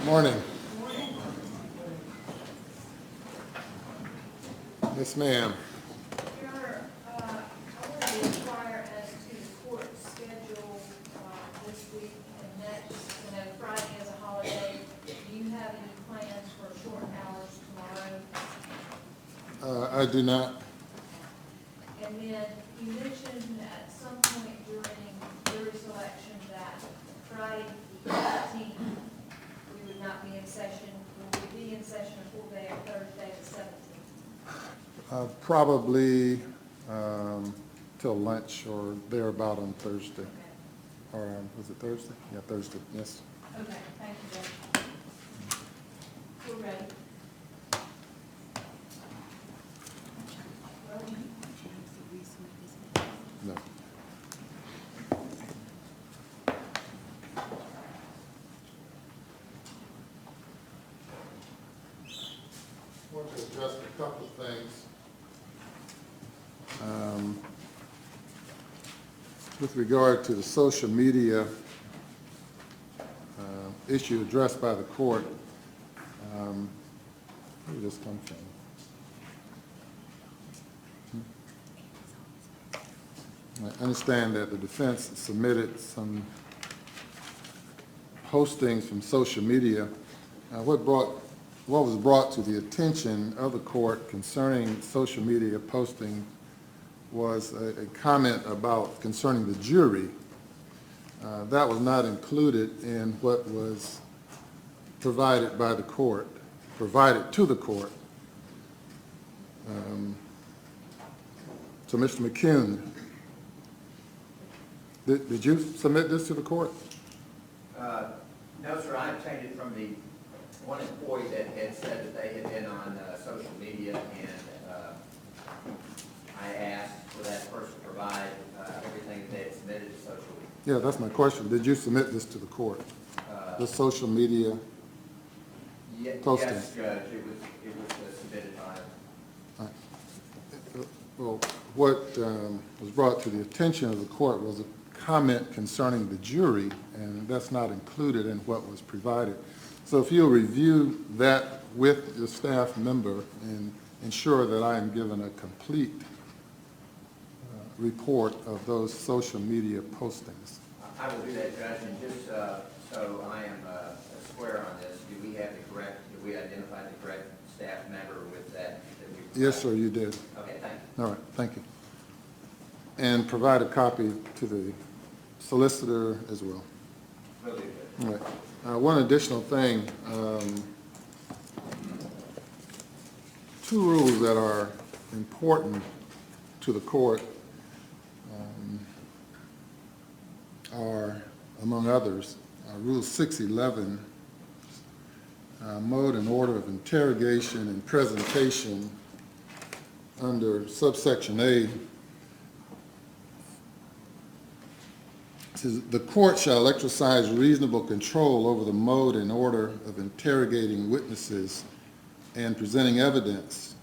Morning. Yes, ma'am. Your Honor, I wanted to inquire as to the court schedule this week and next. I know Friday is a holiday. Do you have any plans for short hours tomorrow? I do not. And then you mentioned at some point during jury selection that Friday the 18th we would not be in session. Will we be in session a full day on Thursday the 17th? Probably till lunch or thereabout on Thursday. Okay. Or was it Thursday? Yeah, Thursday, yes. Okay, thank you, Judge. We're ready. No. I want to address a couple of things. With regard to the social media issue addressed by the court, where did this come from? I understand that the defense submitted some postings from social media. What was brought to the attention of the court concerning social media posting was a comment about concerning the jury. That was not included in what was provided by the court, provided to the court. So Mr. McCune, did you submit this to the court? No, sir. I obtained it from the one employee that had said that they had been on social media, and I asked for that person to provide everything that they had submitted to social media. Yeah, that's my question. Did you submit this to the court? The social media posting? Yes, Judge. It was submitted by. Well, what was brought to the attention of the court was a comment concerning the jury, and that's not included in what was provided. So if you'll review that with your staff member and ensure that I am given a complete report of those social media postings. I will do that, Judge, and just so I am square on this, do we identify the correct staff member with that? Yes, sir, you did. Okay, thank you. All right, thank you. And provide a copy to the solicitor as well. Will do, Judge. All right. One additional thing, two rules that are important to the court are, among others, Rule 611, mode and order of interrogation and presentation under subsection A. It says, the court shall exercise reasonable control over the mode and order of interrogating witnesses and presenting evidence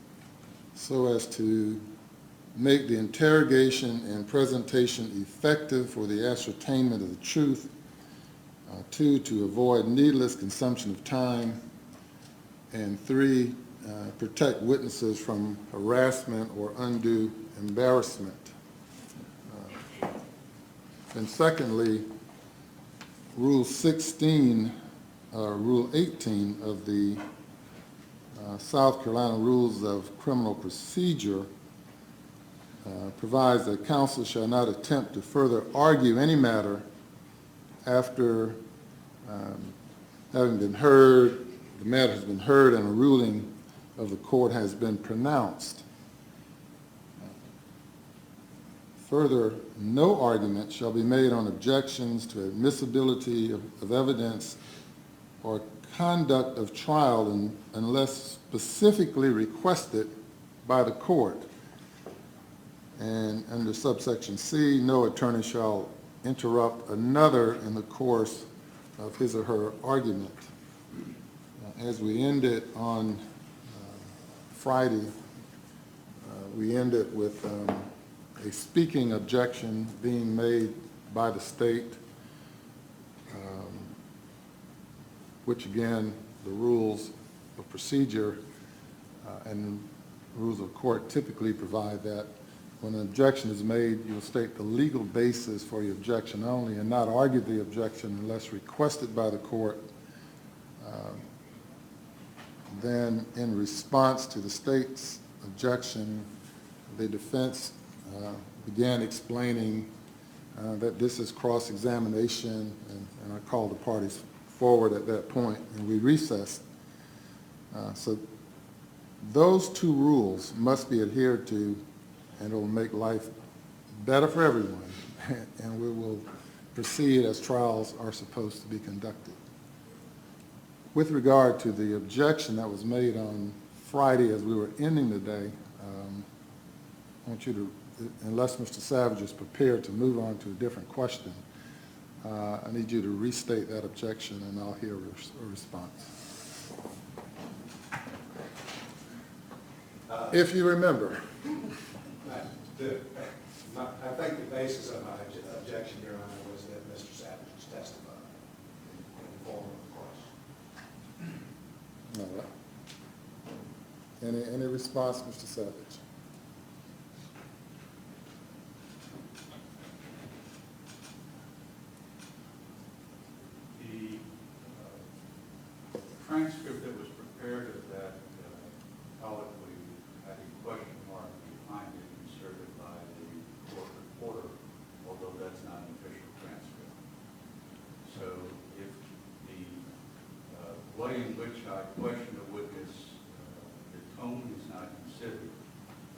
so as to make the interrogation and presentation effective for the ascertainment of the truth. 2, to avoid needless consumption of time. And 3, protect witnesses from harassment or undue embarrassment. And secondly, Rule 16, Rule 18 of the South Carolina Rules of Criminal Procedure provides that counsel shall not attempt to further argue any matter after having been heard, the matter has been heard and a ruling of the court has been pronounced. Further, no argument shall be made on objections to admissibility of evidence or conduct of trial unless specifically requested by the court. And under subsection C, no attorney shall interrupt another in the course of his or her argument. As we ended on Friday, we ended with a speaking objection being made by the state. which again, the rules of procedure and rules of court typically provide that when an objection is made, you'll state the legal basis for your objection only and not argue the objection unless requested by the court. Then in response to the state's objection, the defense began explaining that this is cross-examination, and I called the parties forward at that point, and we recessed. So those two rules must be adhered to, and it will make life better for everyone, and we will proceed as trials are supposed to be conducted. With regard to the objection that was made on Friday as we were ending the day, I want you to, unless Mr. Savage is prepared to move on to a different question, I need you to restate that objection and I'll hear a response. If you remember. I think the basis of my objection, Your Honor, was that Mr. Savage was testified in the form of a question. All right. Any response, Mr. Savage? The transcript that was prepared of that colloquy had a question mark behind it inserted by the court reporter, although that's not an official transcript. So if the way in which I question a witness, the tone is not considered,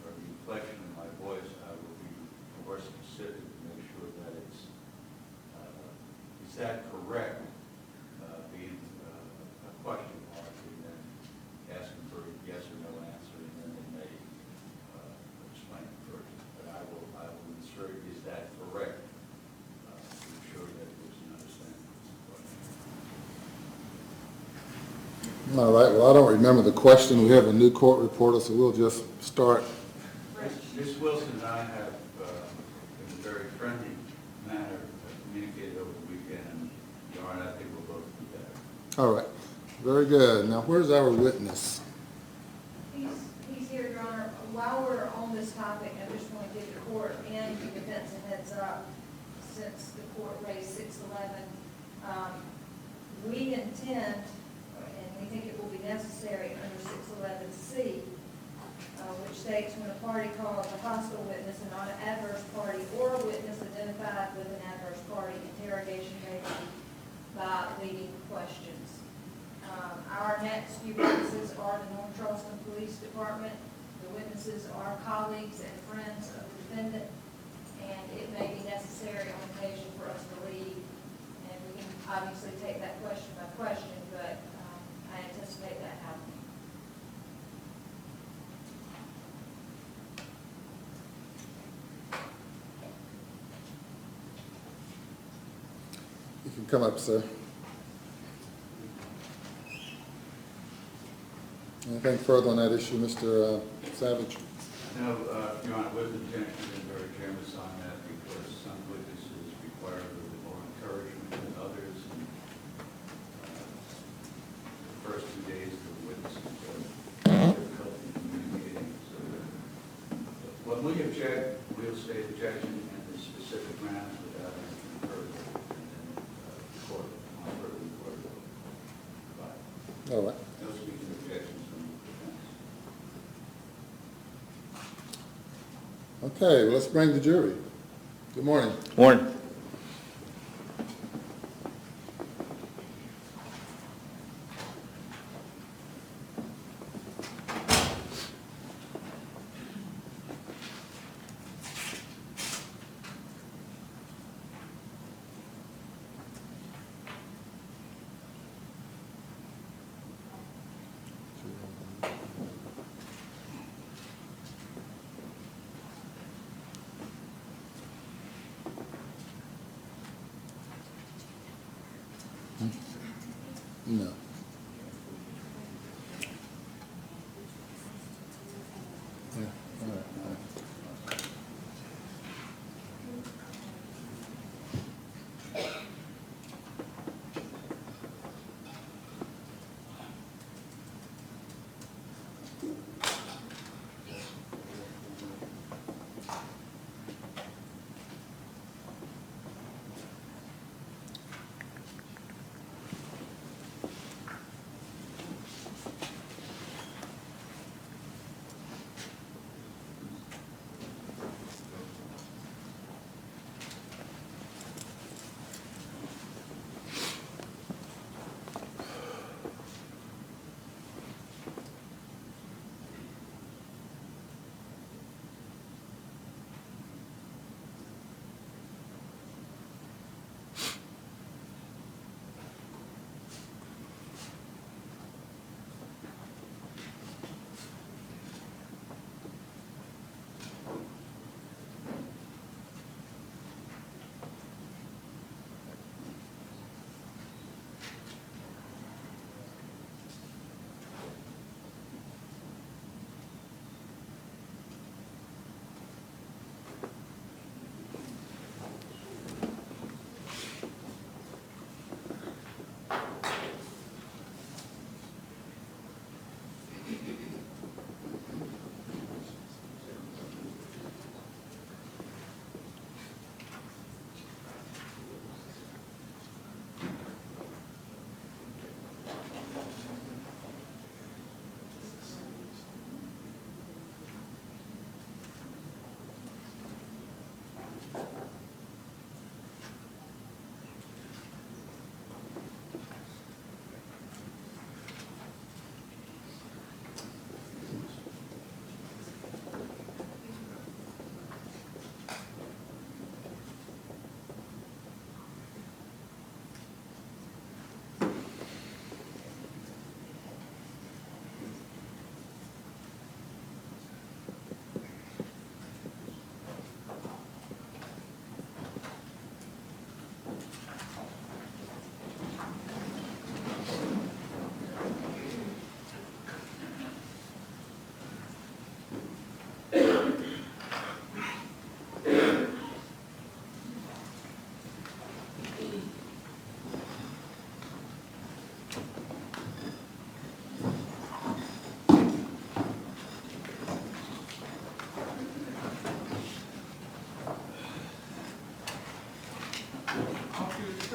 or the inflection of my voice, I will be more specific to make sure that it's, is that correct? Being a question mark and then asking for a yes or no answer, and then they may explain it further. But I will insert, is that correct? To ensure that there's an understanding of this question. All right, well, I don't remember the question. We have a new court reporter, so we'll just start. Ms. Wilson and I have, in a very friendly manner, communicated over the weekend, and Your Honor, I think we'll both be better. All right, very good. Now, where's our witness? He's here, Your Honor. While we're on this topic, I just want to give the court and the defense a heads up, since the court raised 611. We intend, and we think it will be necessary under 611C, which states when a party calls a hostile witness and not an adverse party or a witness identified with an adverse party, interrogation may be by leading questions. Our next few witnesses are the North Charleston Police Department. The witnesses are colleagues and friends of the defendant, and it may be necessary on occasion for us to leave. And we can obviously take that question by question, but I anticipate that happening. You can come up, sir. Anything further on that issue, Mr. Savage? No, Your Honor, with objection and very generous on that, because some witnesses require a little bit more encouragement than others. And, the first 2 days, the witnesses are difficult in communicating. So when we object, we'll state objection and the specific grounds without anything further, and then the court, on further the court will provide. All right. No speaking objections from the defense. Okay, well, let's bring the jury. Good morning. Morning. No. Yeah, all right, all right.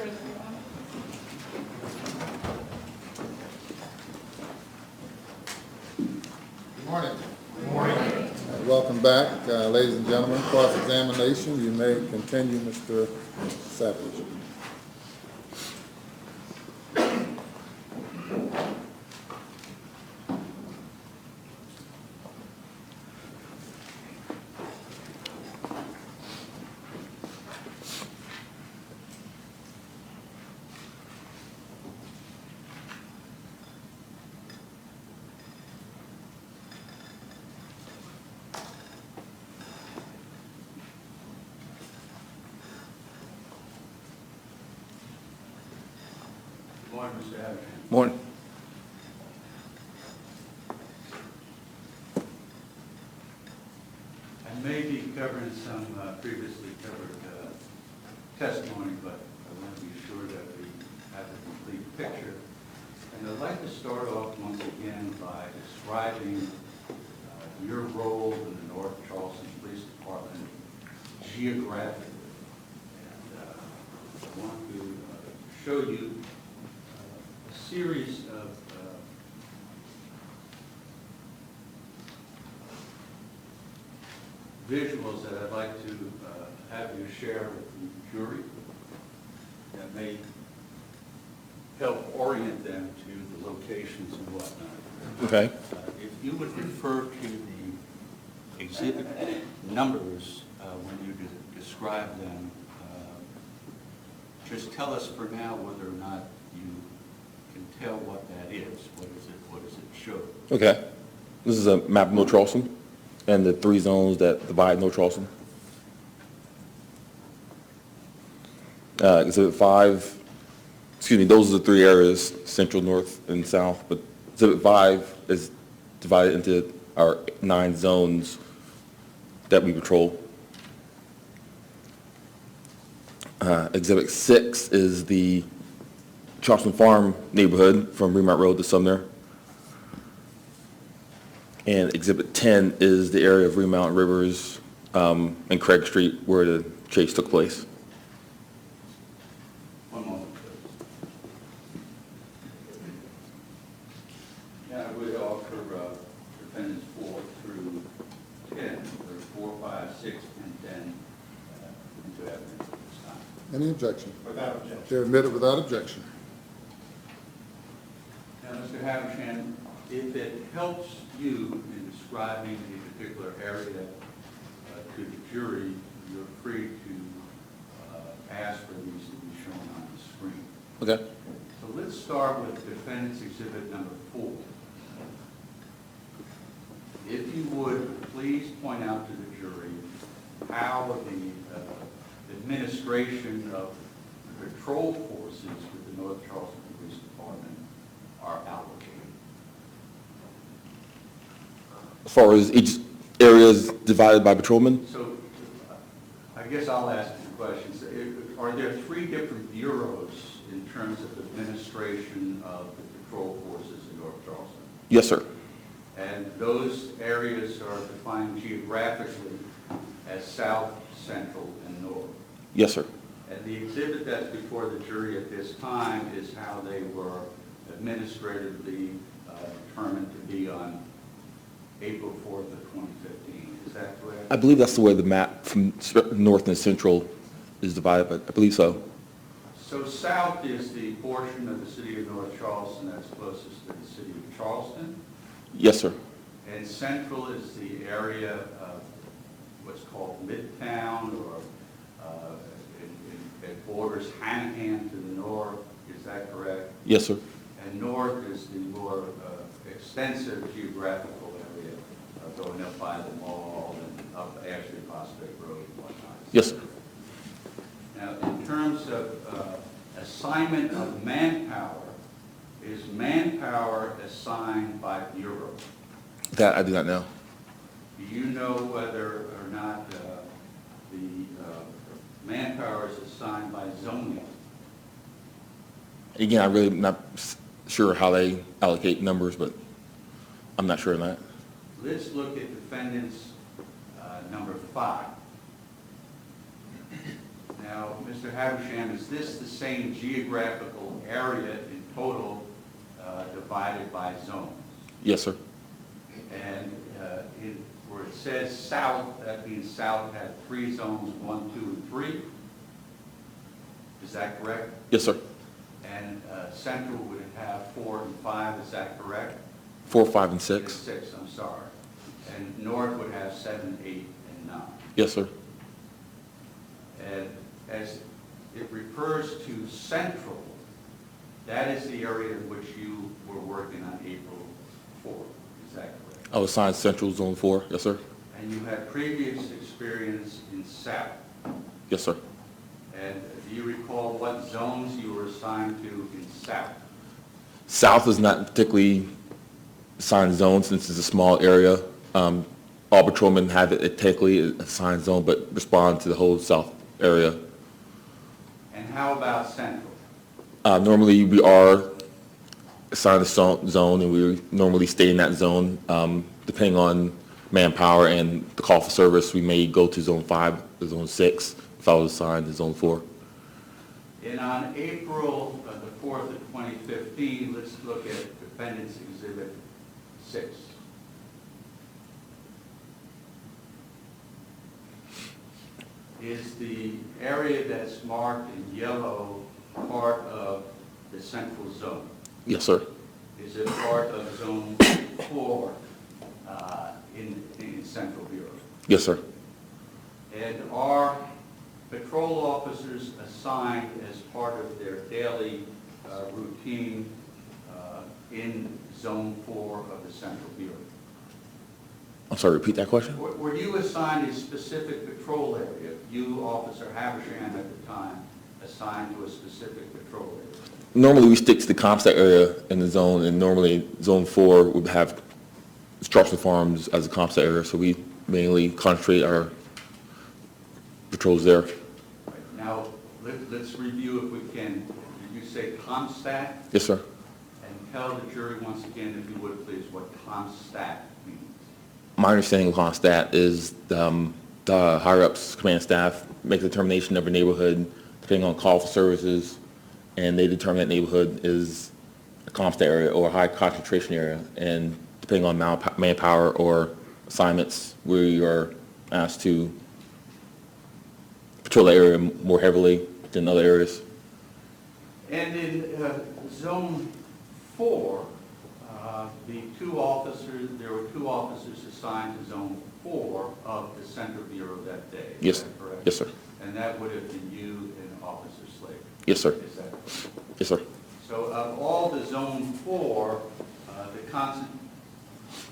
further, Your Honor. Good morning. Good morning. Welcome back, ladies and gentlemen. Cross-examination, you may continue, Mr. Savage. Good morning, Mr. Absenteeism. Morning. I may be covering some previously covered testimony, but I want to be sure that we have a complete picture. And I'd like to start off once again by describing your role in the North Charleston Police Department geographically. And I want to show you a series of visuals that I'd like to have you share with the jury that may help orient them to the locations and whatnot. Okay. If you would refer to the exhibit numbers when you describe them, just tell us for now whether or not you can tell what that is. What does it show? Okay. This is a map of North Charleston and the 3 zones that divide North Charleston. Exhibit 5, excuse me, those are the 3 areas, central, north, and south, but Exhibit 5 is divided into our 9 zones that we patrol. Exhibit 6 is the Charleston Farm neighborhood from Remount Road to Sumner. And Exhibit 10 is the area of Remount Rivers and Craig Street where the chase took place. One moment, please. Now, I would offer defendants 4 through 10, or 4, 5, 6, and 10 into evidence at this time. Any objection? Without objection. They're admitted without objection. Now, Mr. Havershan, if it helps you in describing a particular area to the jury, you're free to ask for these to be shown on the screen. Okay. So let's start with defendant's exhibit number 4. If you would, please point out to the jury how the administration of the patrol forces with the North Charleston Police Department are allocated. As far as each area is divided by patrolmen? So I guess I'll ask you questions. Are there 3 different bureaus in terms of administration of the patrol forces in North Charleston? Yes, sir. And those areas are defined geographically as south, central, and north. Yes, sir. And the exhibit that's before the jury at this time is how they were administratively determined to be on April 4th of 2015. Is that correct? I believe that's the way the map from north and central is divided, but I believe so. So south is the portion of the city of North Charleston that's closest to the city of Charleston. Yes, sir. And central is the area of what's called Midtown, or it borders Hanahan to the north. Is that correct? Yes, sir. And north is the more extensive geographical area going up by the mall and up Ashley Prospect Road and whatnot. Yes, sir. Now, in terms of assignment of manpower, is manpower assigned by bureau? That I do not know. Do you know whether or not the manpower is assigned by zoning? Again, I'm really not sure how they allocate numbers, but I'm not sure on that. Let's look at defendants number 5. Now, Now, Mr. Havisham, is this the same geographical area in total divided by zones? Yes, sir. And where it says south, that means south had 3 zones, 1, 2, and 3. Is that correct? Yes, sir. And central would have 4 and 5, is that correct? 4, 5, and 6. 6, I'm sorry. And north would have 7, 8, and 9. Yes, sir. And as it refers to central, that is the area in which you were working on April 4th, is that correct? I was assigned Central Zone 4. Yes, sir. And you had previous experience in south. Yes, sir. And do you recall what zones you were assigned to in south? South is not particularly assigned zone since it's a small area. All patrolmen have it technically assigned zone, but respond to the whole south area. And how about central? Normally, we are assigned a zone, and we normally stay in that zone. Depending on manpower and the call for service, we may go to Zone 5 or Zone 6 if I was assigned to Zone 4. And on April the 4th of 2015, let's look at Defendant's Exhibit 6. Is the area that's marked in yellow part of the central zone? Yes, sir. Is it part of Zone 4 in Central Bureau? Yes, sir. And are patrol officers assigned as part of their daily routine in Zone 4 of the Central Bureau? I'm sorry, repeat that question? Were you assigned a specific patrol area? You, Officer Havisham, at the time, assigned to a specific patrol area? Normally, we stick to the CompStat area in the zone, and normally Zone 4 would have Charleston Farms as a CompStat area, so we mainly concentrate our patrols there. Right. Now, let's review if we can. Did you say CompStat? Yes, sir. And tell the jury once again, if you would please, what CompStat means. My understanding of CompStat is the higher-ups, command staff, make a determination of a neighborhood depending on call for services, and they determine that neighborhood is a CompStat area or a high concentration area, and depending on manpower or assignments, we are asked to patrol that area more heavily than other areas. And in Zone 4, there were 2 officers assigned to Zone 4 of the Central Bureau that day. Yes. Is that correct? Yes, sir. And that would have been you and Officer Slager. Yes, sir. Is that correct? Yes, sir. So of all the Zone 4,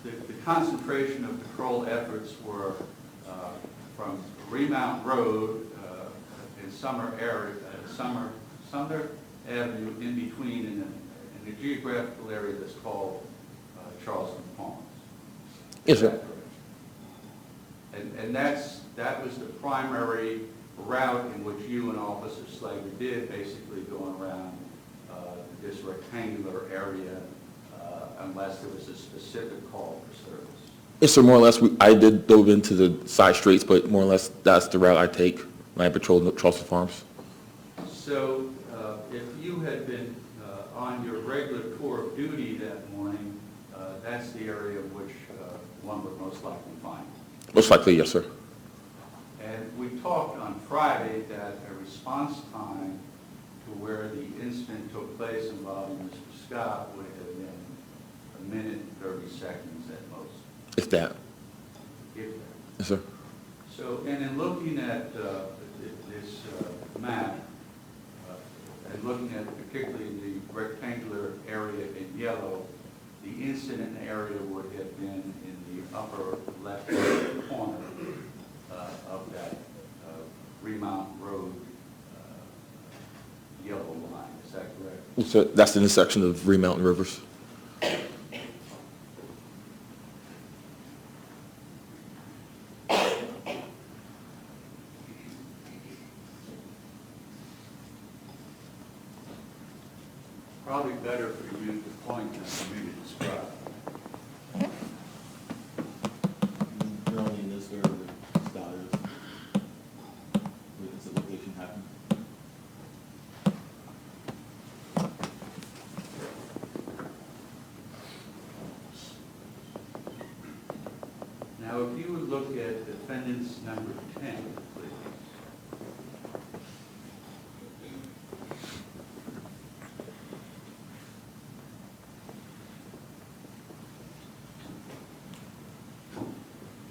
the concentration of patrol efforts were from Remount Road and Summer Avenue in between in a geographical area that's called Charleston Farms. Yes, sir. And that was the primary route in which you and Officer Slager did, basically going around this rectangular area unless there was a specific call for service. Yes, sir, more or less, I did dove into the side streets, but more or less, that's the route I take when I patrol Charleston Farms. So if you had been on your regular tour of duty that morning, that's the area which one would most likely find. Most likely, yes, sir. And we talked on Friday that a response time to where the incident took place involving Mr. Scott would have been 1 minute and 30 seconds at most. If that. If that. Yes, sir. So, and in looking at this map, and looking at particularly the rectangular area in yellow, the incident area would have been in the upper left corner of that Remount Road yellow line. Is that correct? So that's the intersection of Remount and Rivers. Probably better for you to point than for me to describe. You're only in this area with Slager. Where this location happened. Now, if you would look at defendant's number 10, please.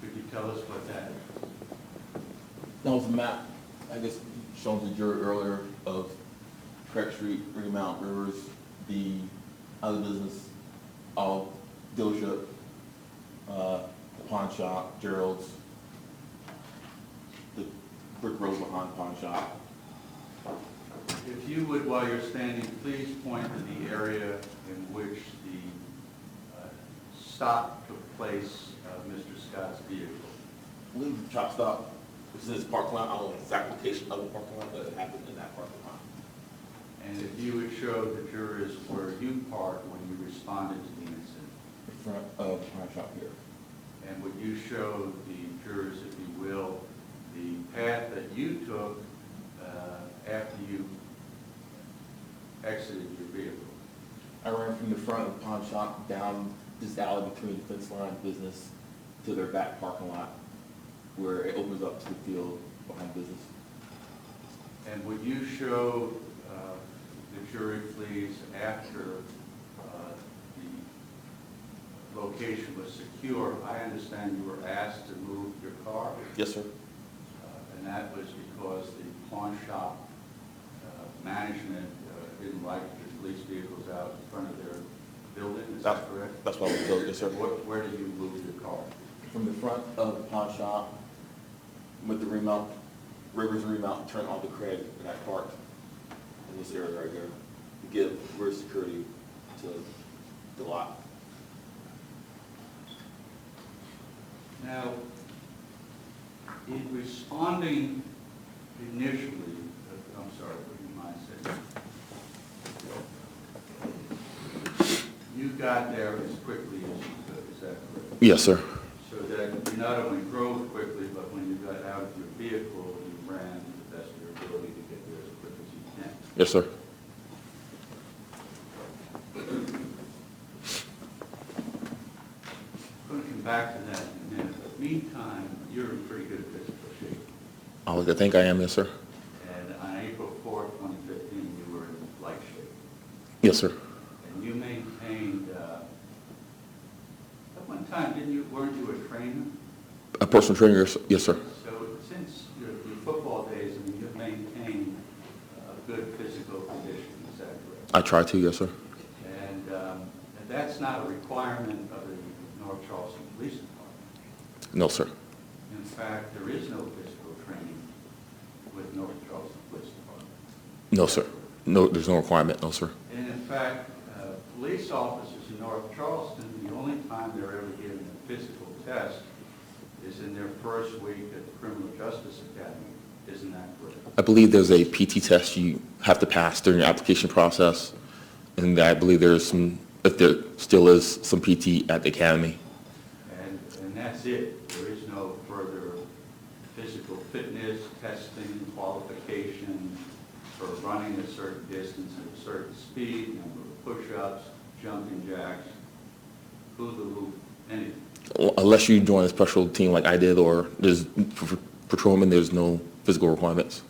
Could you tell us what that is? That was a map, I guess, shown to the jury earlier of Craig Street, Greenmount, Rivers, the other business, all dealership, the pawn shop, Gerald's, the brick road behind pawn shop. If you would, while you're standing, please point to the area in which the stop took place of Mr. Scott's vehicle. I believe the truck stop, this is his parking lot, I don't know the exact location of the parking lot, but it happened in that parking lot. And if you would show the jurors where you parked when you responded to the incident. In front of the pawn shop here. And would you show the jurors, if you will, the path that you took after you exited your vehicle? I ran from the front of the pawn shop down this alley between the fence line business to their back parking lot, where it opens up to the field behind business. And would you show the jury, please, after the location was secure? I understand you were asked to move your car, Yes, sir. and that was because the pawn shop management didn't like the police vehicles out in front of their building. Is that correct? That's what I was told, yes, sir. Where did you move your car? From the front of the pawn shop with the remount, Rivers remount, turn onto Craig, and I parked in this area right here to give rear security to the lot. Now, in responding initially, I'm sorry, would you mind saying? You got there as quickly as you could, is that correct? Yes, sir. So that you not only drove quickly, but when you got out of your vehicle, you ran to the best of your ability to get there as quick as you can. Yes, sir. I'm going to come back to that in a minute, but meantime, you're in pretty good physical shape. I would think I am, yes, sir. And on April 4th, 2015, you were in light shape. Yes, sir. And you maintained, at one time, weren't you a trainer? A personal trainer, yes, sir. So since your football days, I mean, you've maintained a good physical condition, is that correct? I try to, yes, sir. And that's not a requirement of the North Charleston Police Department. No, sir. In fact, there is no physical training with North Charleston Police Department. No, sir. No, there's no requirement, no, sir. And in fact, police officers in North Charleston, the only time they're ever given a physical test is in their first week at the Criminal Justice Academy. Isn't that correct? I believe there's a PT test you have to pass during your application process, and I believe there's some, if there still is, some PT at the academy. And that's it. There is no further physical fitness, testing, qualification for running a certain distance at a certain speed, number of push-ups, jumping jacks, hula hoop, anything. Unless you join a special team like I did, or there's for patrolmen, there's no physical requirements.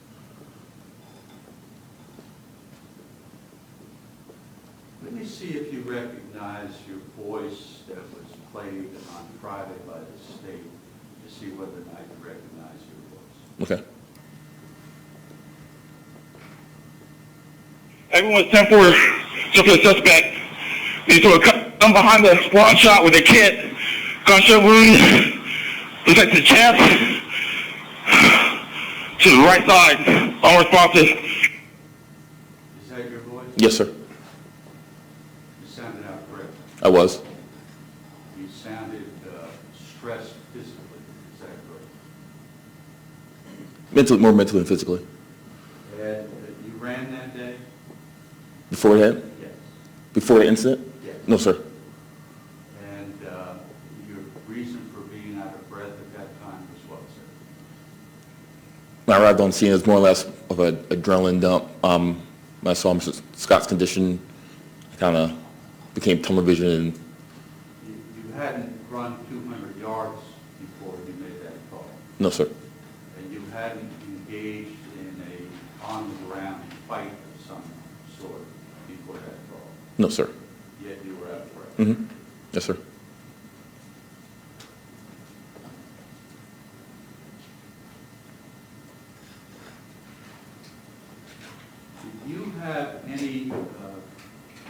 Let me see if you recognize your voice that was played on private by the state to see whether or not you recognize your voice. Okay. Everyone's 10-4, so for the suspect. These two come behind the pawn shop with a kit, gunshot wound, looks like the chest, to the right side, unresponsive. Is that your voice? Yes, sir. You sounded out correct. I was. You sounded stressed physically. Is that correct? More mentally than physically. And you ran that day? Before that? Yes. Before the incident? Yes. No, sir. And your reason for being out of breath at that time was what, sir? When I arrived on scene, it was more or less of an adrenaline dump. When I saw Mr. Scott's condition, I kind of became tunnel vision. And You hadn't run 200 yards before No, sir. And you hadn't engaged in a on-the-ground fight of some sort before that call, No, sir. yet you were at work. Mm-hmm. Yes, sir. Did you have any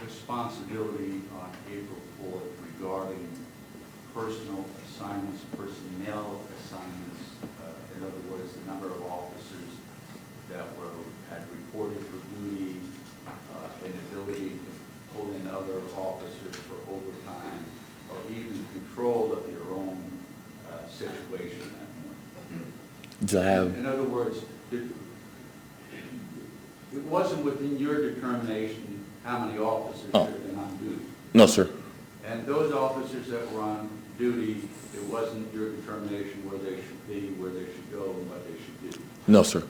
responsibility on April 4th regarding personal assignments, personnel assignments? In other words, the number of officers that had reported for duty, inability to pull in other officers for overtime, or even control of your own situation that morning? Did I have? In other words, it wasn't within your determination how many officers should have been on duty. No, sir. And those officers that were on duty, it wasn't your determination where they should be, where they should go, and what they should do. No, sir.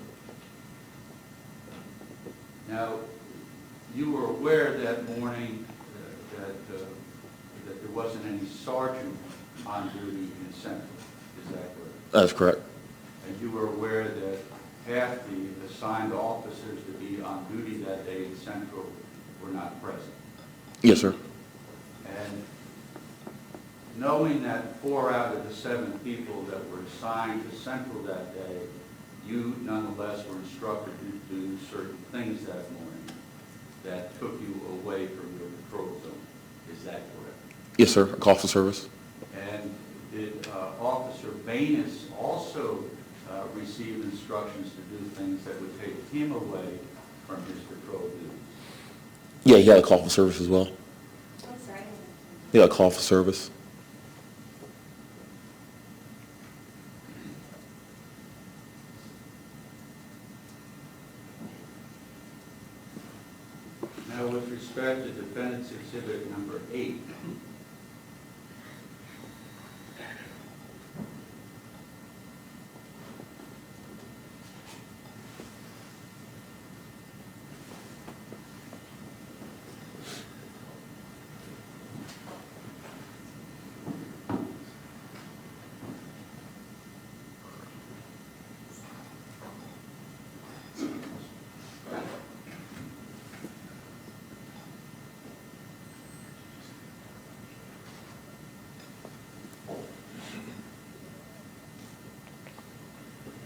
Now, you were aware that morning that there wasn't any sergeant on duty in Central, is that correct? That's correct. And you were aware that half the assigned officers to be on duty that day in Central were not present. Yes, sir. And knowing that 4 out of the 7 people that were assigned to Central that day, you nonetheless were instructed to do certain things that morning that took you away from your patrol zone. Is that correct? Yes, sir. A call for service. And did Officer Banus also receive instructions to do things that would take him away from his patrol duties? Yeah, he had a call for service as well. I'm sorry. He had a call for service. Now, with respect to Defendant's Exhibit number 8,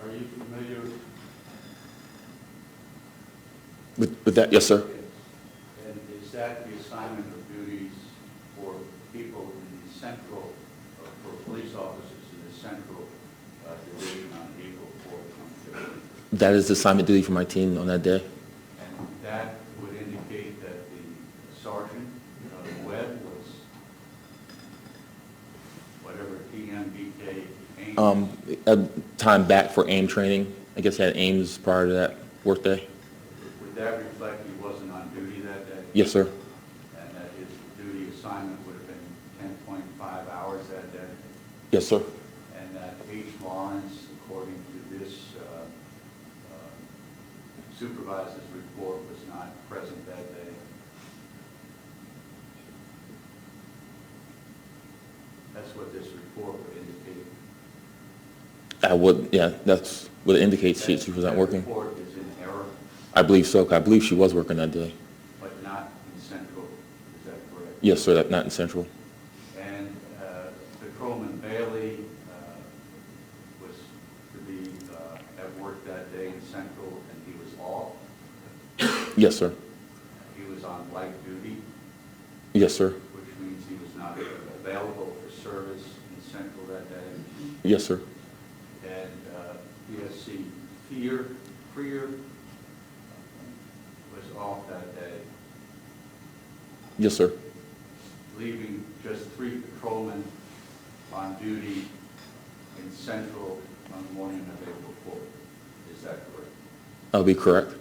are you familiar? With that, yes, sir. And is that the assignment of duties for people in the central, for police officers in the central division on April 4th, 2015? That is the assignment duty for my team on that day. And that would indicate that the sergeant, Webb, was whatever TMBK aimed. A time back for AIM training. I guess he had AIMS prior to that workday. Would that reflect he wasn't on duty that day? Yes, sir. And that his duty assignment would have been 10.5 hours that day? Yes, sir. And that H. Lawrence, according to this supervisor's report, was not present that day? That's what this report would indicate. That's what it indicates. She was not working. That report is in error, I believe so. I believe she was working that day. but not in Central. Is that correct? Yes, sir. Not in Central. And Patrolman Bailey was to be at work that day in Central, and he was off. Yes, sir. He was on light duty, Yes, sir. which means he was not available for service in Central that day. Yes, sir. And PSC Freer was off that day, Yes, sir. leaving just 3 patrolmen on duty in Central on the morning of April 4th. Is that correct? That'll be correct.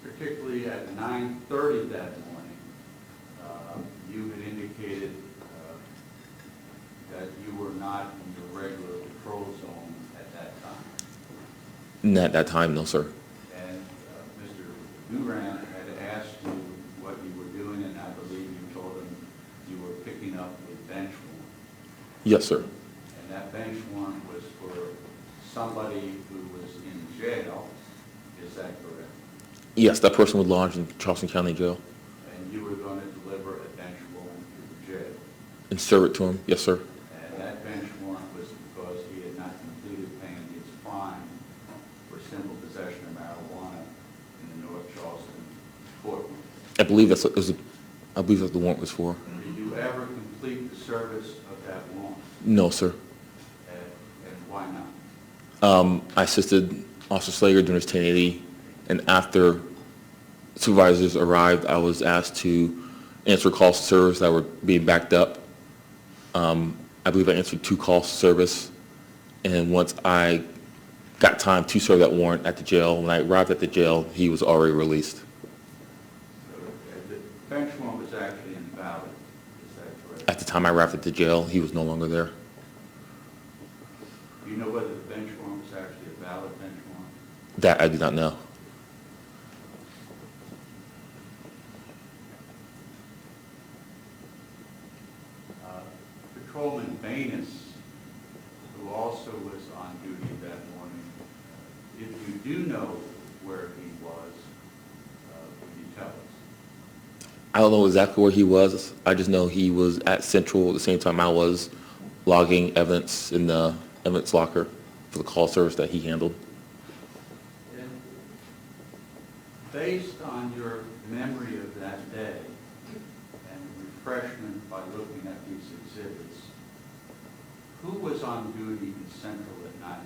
Particularly at 9:30 that morning, you had indicated that you were not in your regular patrol zone at that time. Not at that time, no, sir. And Mr. Duran had asked you what you were doing, and I believe you told him you were picking up a bench warrant. Yes, sir. And that bench warrant was somebody who was in jail, is that correct? Yes, that person was lodged in Charleston County Jail And you were going to deliver a bench warrant to the jail. and serve it to him. Yes, sir. And that bench warrant was because he had not completed paying his fine for simple possession of marijuana in the North Charleston courtroom. I believe that's what the warrant was for. Did you ever complete the service of that warrant? No, sir. And why not? I assisted Officer Slager during his 1080, and after supervisors arrived, I was asked to answer calls to service that were being backed up. I believe I answered 2 calls to service, and once I got time to serve that warrant at the jail, when I arrived at the jail, he was already released. So the bench warrant was actually invalid, is that correct? At the time I arrived at the jail, he was no longer there. Do you know whether the bench warrant was actually a valid bench warrant? That I do not know. Patrolman Banus, who also was on duty that morning, if you do know where he was, would you tell us? I don't know exactly where he was. I just know he was at Central at the same time I was, logging evidence in the evidence locker for the call service that he handled. And based on your memory of that day and refreshment by looking at these exhibits, who was on duty in Central at 9:30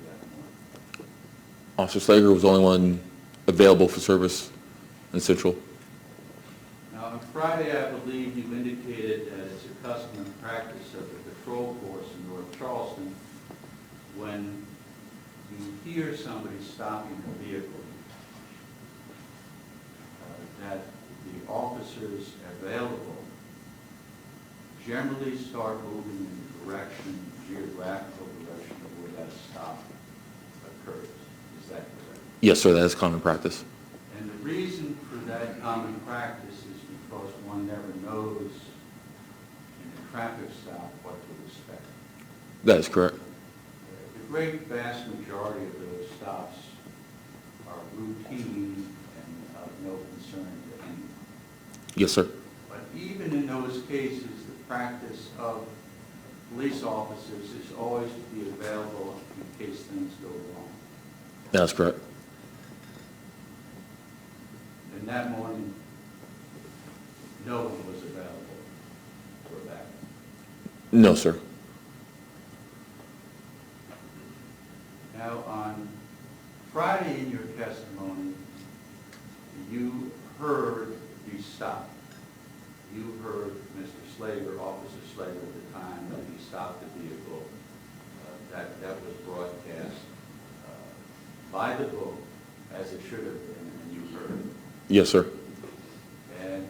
that morning? Officer Slager was the only one available for service in Central. Now, on Friday, I believe you indicated that it's a custom and practice of the patrol force in North Charleston, when you hear somebody stopping a vehicle, that the officers available generally start moving in the direction, geographical direction of where that stop occurs. Is that correct? Yes, sir, that is common practice. And the reason for that common practice is because one never knows in a traffic stop what to expect. That is correct. The great vast majority of those stops are routine and of no concern to anyone. Yes, sir. But even in those cases, the practice of police officers is always to be available in case things go wrong. That is correct. And that morning, no one was available for that. No, sir. Now, on Friday in your testimony, you heard the stop. You heard Mr. Slager, Officer Slager at the time that he stopped the vehicle. That was broadcast by the book as it should have been, and you heard it. Yes, sir. And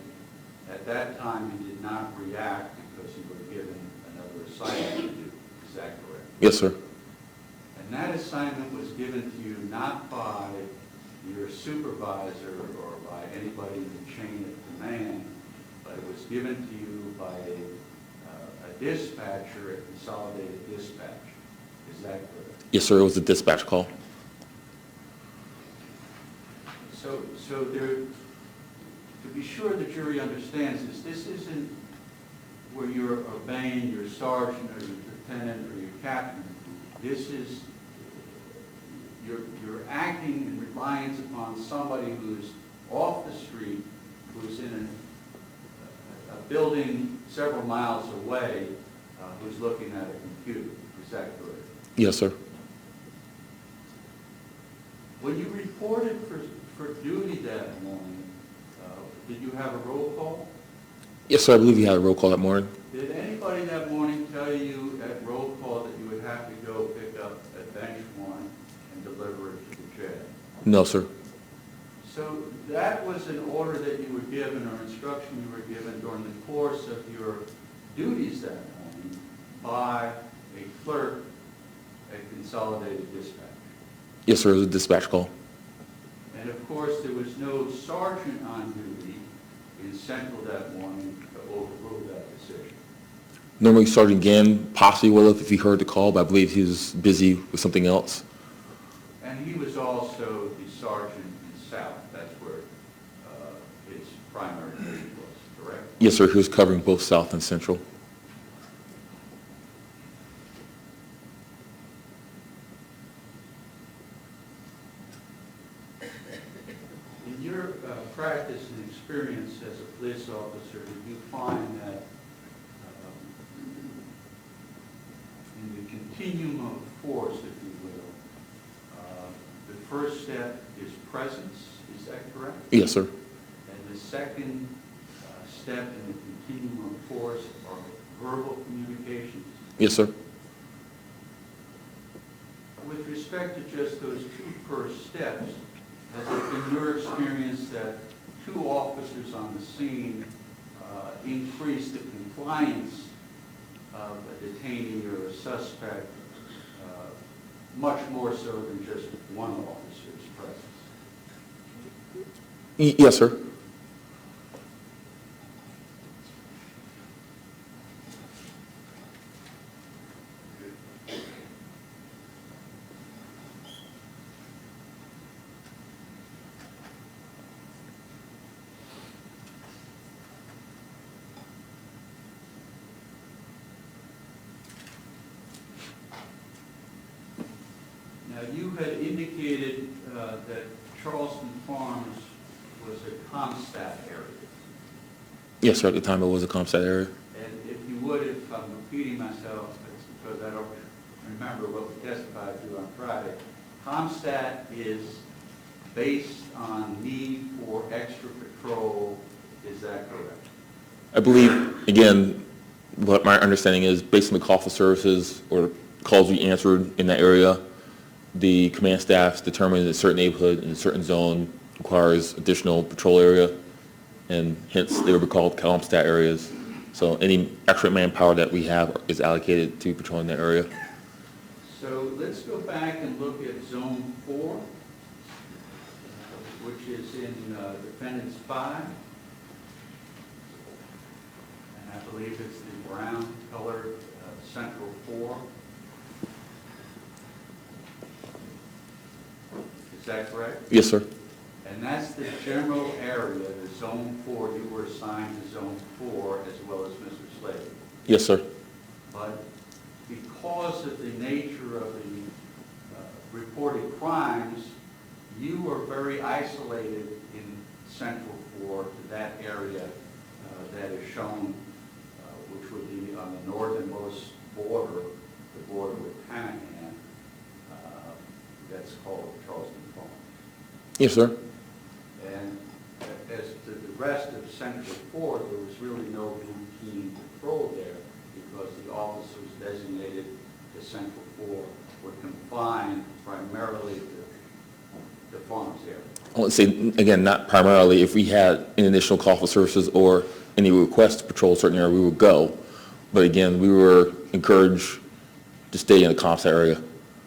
at that time, you did not react because you were given another assignment to do. Is that correct? Yes, sir. And that assignment was given to you not by your supervisor or by anybody in the chain of command, but it was given to you by a dispatcher at Consolidated Dispatch. Is that correct? Yes, sir, it was a dispatch call. So there, to be sure the jury understands this isn't where you're obeying your sergeant or your lieutenant or your captain. This is, you're acting in reliance upon somebody who's off the street, who's in a building several miles away, who's looking at a computer. Is that correct? Yes, sir. When you reported for duty that morning, did you have a roll call? Yes, sir, I believe you had a roll call that morning. Did anybody that morning tell you at roll call that you would have to go pick up a bench warrant and deliver it to the jail? No, sir. So that was an order that you were given or instruction you were given during the course of your duties that morning by a clerk at Consolidated Dispatch. Yes, sir, it was a dispatch call. And of course, there was no sergeant on duty in Central that morning to overrule that decision. Normally, Sergeant Gann possibly would have if he heard the call, but I believe he was busy with something else. was also the sergeant in South. That's where his primary duty was, correct? Yes, sir. He was covering both South and Central. In your practice and experience as a police officer, did you find that in the continuum of force, if you will, the first step is presence, is that correct? Yes, sir. And the second step in the continuum of force are verbal communications? Yes, sir. With respect to just those two first steps, has it been your experience that two officers on the scene increase the compliance of a detainee or a suspect much more so than just one officer's presence? Yes, sir. Now, you had indicated that Charleston Farms was a Comstat area. Yes, sir. At the time, it was a Comstat area. And if you would, if I'm repeating myself, it's because I don't remember what we testified to on Friday. Comstat is based on need for extra patrol. Is that correct? I believe, again, what my understanding is, based on the call for services or calls we answered in that area, the command staff determined that a certain neighborhood in a certain zone requires additional patrol area, and hence they were called Comstat areas. So any extra manpower that we have is allocated to patrolling that area. So let's go back and look at Zone 4, which is in Defendant's 5. And I believe it's the brown colored Central 4. Is that correct? Yes, sir. And that's the general area, the Zone 4. You were assigned to Zone 4 as well as Mr. Slager. Yes, sir. But because of the nature of the reported crimes, you were very isolated in Central 4 to that area that is shown, which would be on the northernmost border, the border with Panahan, that's called Charleston Farms. Yes, sir. And as to the rest of Central 4, there was really no routine patrol there because the officers designated to Central 4 were confined primarily to the farms area. I want to say, again, not primarily. If we had an initial call for services or any request to patrol a certain area, we would go. But again, we were encouraged to stay in the Comstat area.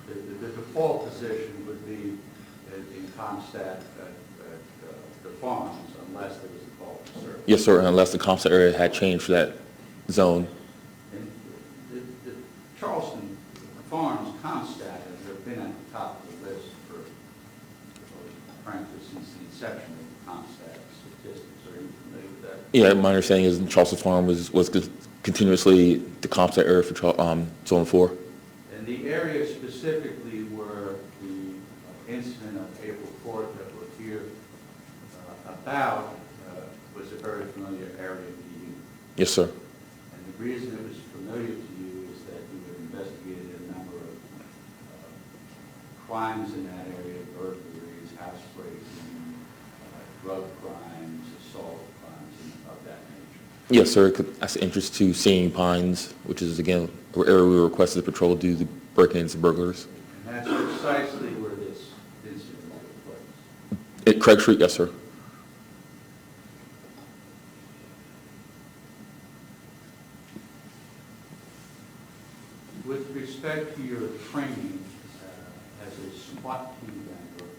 The default position would be in Comstat at the farms unless there was a call for service. Yes, sir, unless the Comstat area had changed for that zone. And the Charleston Farms Comstat has been at the top of the list for, frankly, since the inception of the Comstat statistics. Are you familiar with that? Yeah, my understanding is Charleston Farm was continuously the Comstat area for Zone 4. And the area specifically where the incident of April 4th that we're here about was a very familiar area to you. Yes, sir. And the reason it was familiar to you is that you had investigated a number of crimes in that area, burglaries, house breaking, drug crimes, assault crimes, and of that nature. Yes, sir. That's interest to seeing Pines, which is, again, where area we were requested to patrol due to break-ins and burglars. And that's precisely where this incident took place. At Craig Street, yes, sir. With respect to your training as a SWAT team member,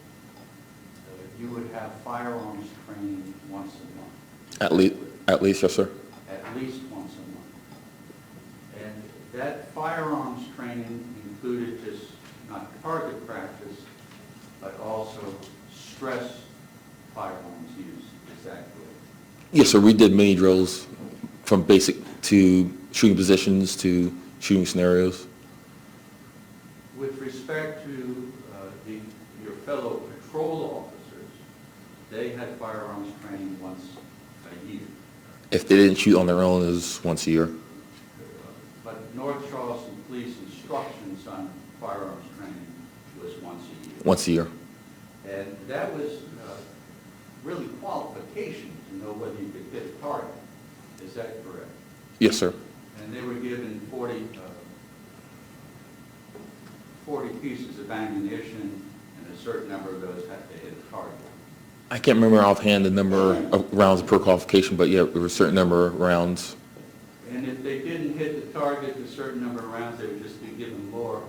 you would have firearms training once a month. At least, yes, sir. At least once a month. And that firearms training included just not target practice, but also stress firearms use. Is that correct? Yes, sir. We did many drills from basic to shooting positions to shooting scenarios. With respect to your fellow patrol officers, they had firearms training once a year. If they didn't shoot on their own, it was once a year. But North Charleston Police instructions on firearms training was once a year. Once a year. And that was really qualification to know whether you could hit a target. Is that correct? Yes, sir. And they were given 40 pieces of ammunition, and a certain number of those had to hit a target. I can't remember offhand the number of rounds per qualification, but yeah, there were a certain number of rounds. And if they didn't hit the target a certain number of rounds, they would just be given more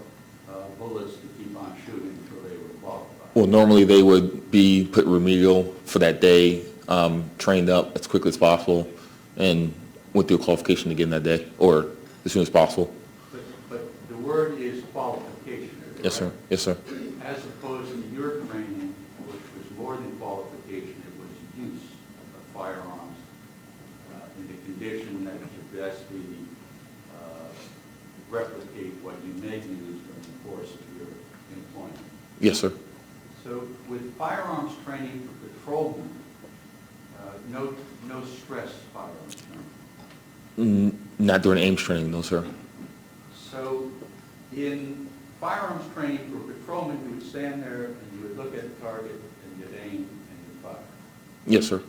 bullets to keep on shooting until they were qualified. Well, normally they would be put remedial for that day, trained up as quickly as possible, and went through a qualification again that day, or as soon as possible. But the word is qualification. Yes, sir. Yes, sir. As opposed to your training, which was more than qualification, it was use of firearms in the condition that could best be replicate what you may use during the course of your employment. Yes, sir. So with firearms training for patrolmen, no stress firearms training. Not during Ames training, no, sir. So in firearms training for patrolmen, you would stand there and you would look at the target and you'd aim and you'd fire. Yes, sir.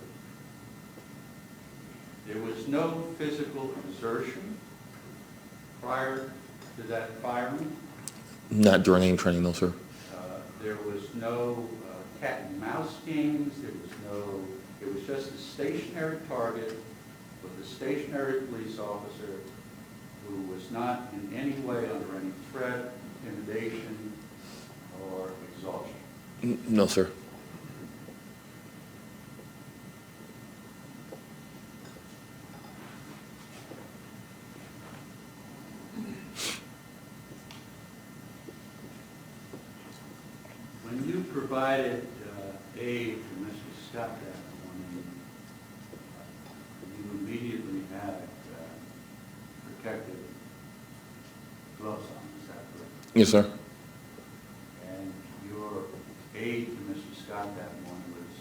There was no physical exertion prior to that firing. Not during Ames training, no, sir. There was no cat and mouse games. It was just a stationary target with a stationary police officer who was not in any way under any threat, intimidation, or exhaustion. No, sir. When you provided aid to Mr. Scott that morning, you immediately had protective gloves on, is that correct? Yes, sir. And your aid to Mr. Scott that morning was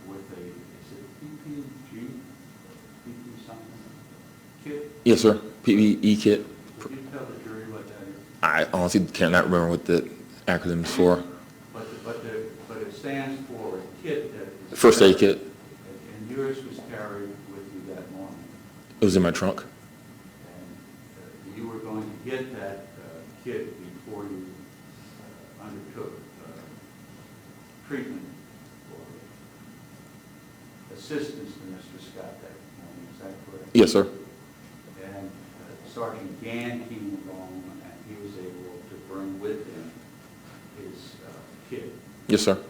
with a, is it PPG, PP something, kit? Yes, sir. PPE kit. Could you tell the jury what that is? I honestly cannot remember what the acronym is for. But it stands for a kit that is... First aid kit. And yours was carried with you that morning. It was in my trunk. And you were going to get that kit before you undertook treatment for assistance to Mr. Scott that morning. Is that correct? Yes, sir. And Sergeant Gann came along and he was able to bring with him his kit. Yes, sir. And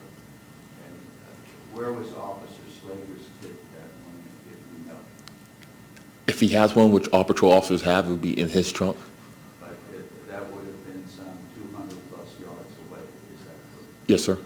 where was Officer Slager's kit that morning, if you know? If he has one, which all patrol officers have, it would be in his trunk. But that would have been some 200 plus yards away, is that correct? Yes, sir.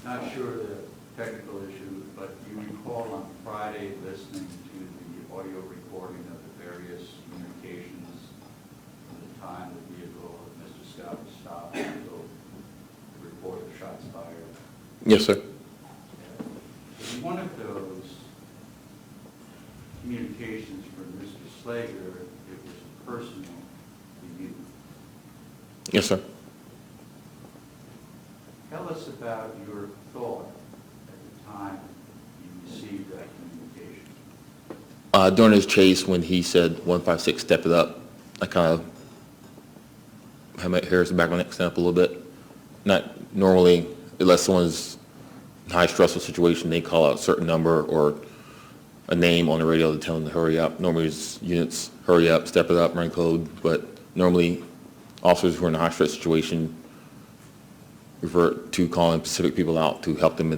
Not sure the technical issue, but you recall on Friday listening to the audio recording of the various communications Yes, sir. In one of those communications from Mr. Slager, it was personal to you. Yes, sir. Tell us about your thought at the time you received that communication. During his chase, when he said 156, step it up, I kind of had my hairs back on neck stand up a little bit. Not normally, unless someone's in a high stressful situation, they call out a certain number or a name on the radio to tell them to hurry up. Normally it's units, hurry up, step it up, run code, but normally officers who are in a high stress situation revert to calling specific people out to help them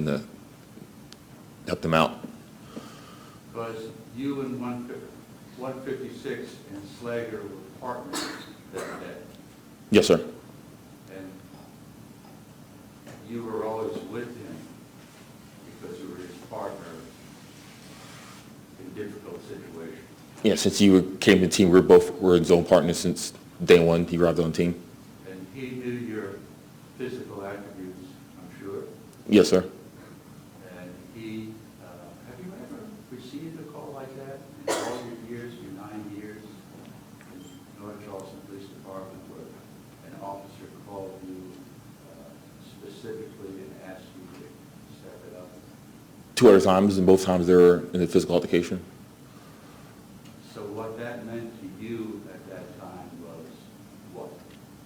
out. Because you and 156 and Slager were partners that day, Yes, sir. and you were always with him because you were his partner in difficult situations. Yeah, since you came to the team, we're his own partners since day one. He arrived on the team. And he knew your physical attributes, I'm sure. Yes, sir. And he, have you ever received a call like that in all your years, your 9 years in North Charleston Police Department, where an officer called you specifically and asked you to step it up? 2 other times, and both times they were in a physical altercation. So what that meant to you at that time was what?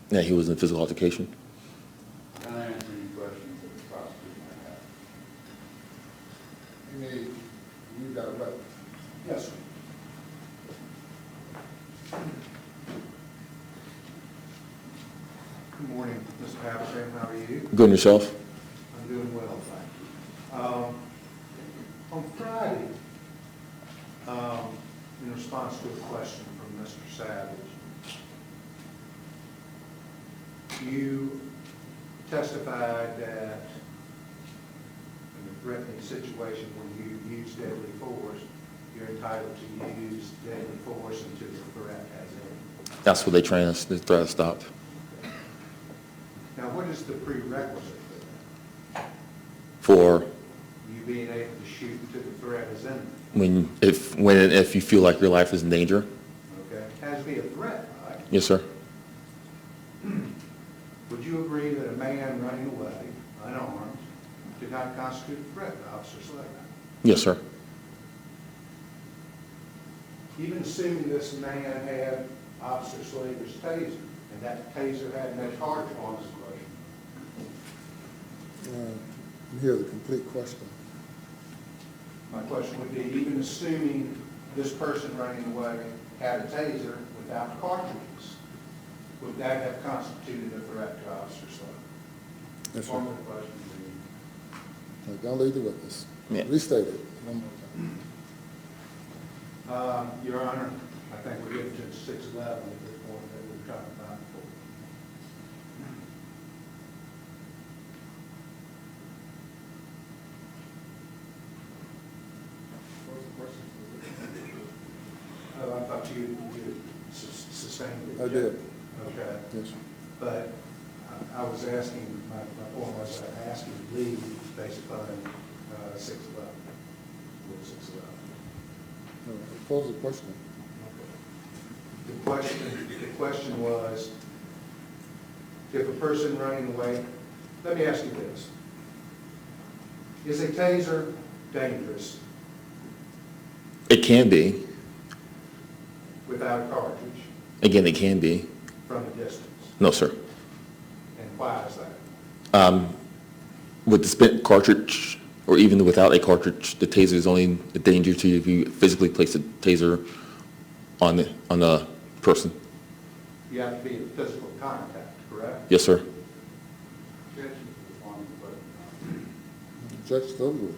Yeah, he was in a physical altercation. Can I answer any questions that the prosecutor might have? You got it right. Yes, sir. Good morning, Mr. Habersham, how are you? Good on yourself? I'm doing well, thank you. On Friday, in response to a question from Mr. Savage, you testified that in a threatening situation when you use deadly force, you're entitled to use deadly force until the threat has ended. That's what they train us, the threat stopped. Now, what is the prerequisite for that? For You being able to shoot until the threat is ended? if you feel like your life is in danger. Okay, has to be a threat, right? Yes, sir. Would you agree that a man running away, unarmed, did not constitute a threat to Officer Slager? Yes, sir. Even assuming this man had Officer Slager's taser, and that taser had no cartridge on his question. Hear the complete question. My question would be, even assuming this person running away had a taser without cartridges, would that have constituted a threat to Officer Slager? Yes, sir. Formal question, please. Don't leave the witness. Yeah. Restate it one more time. Your Honor, I think we're getting to 611 at this point that we're trying to find for. Oh, I thought you sustained it. I did. Okay. Yes, sir. But I was asking, my point was asking to leave based upon 611, Rule 611. All right, pose the question. The question was, if a person running away, let me ask you this. Is a taser dangerous It can be. without a cartridge Again, it can be. from a distance? No, sir. And why is that? With the spent cartridge, or even without a cartridge, the taser is only a danger to you if you physically place a taser on the person. You have to be in physical contact, correct? Yes, sir. Objection to the formal question. Objection's over with.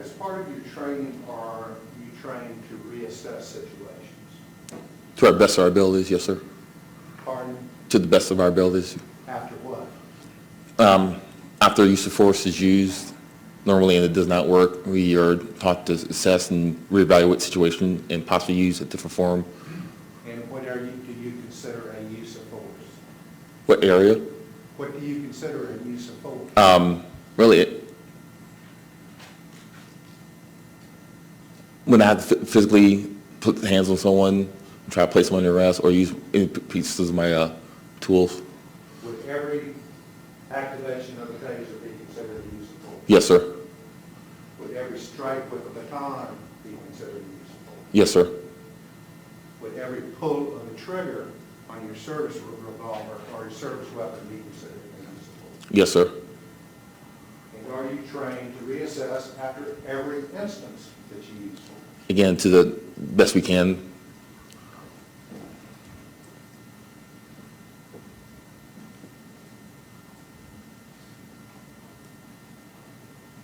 As part of your training, are you trained to reassess situations? To our best of our abilities, yes, sir. Pardon? To the best of our abilities. After what? After use of force is used, normally, and it does not work, we are taught to assess and reevaluate the situation and possibly use a different form. And what area do you consider a use of force? What area? What do you consider a use of force? Really, when I have to physically put hands on someone, try to place them under arrest, or use any pieces of my tools. Would every activation of the taser be considered a use of force? Yes, sir. Would every strike with a baton be considered a use of force? Yes, sir. Would every pull of the trigger on your service revolver or your service weapon be considered a use of force? Yes, sir. And are you trained to reassess after every instance that you use force? Again, to the best we can.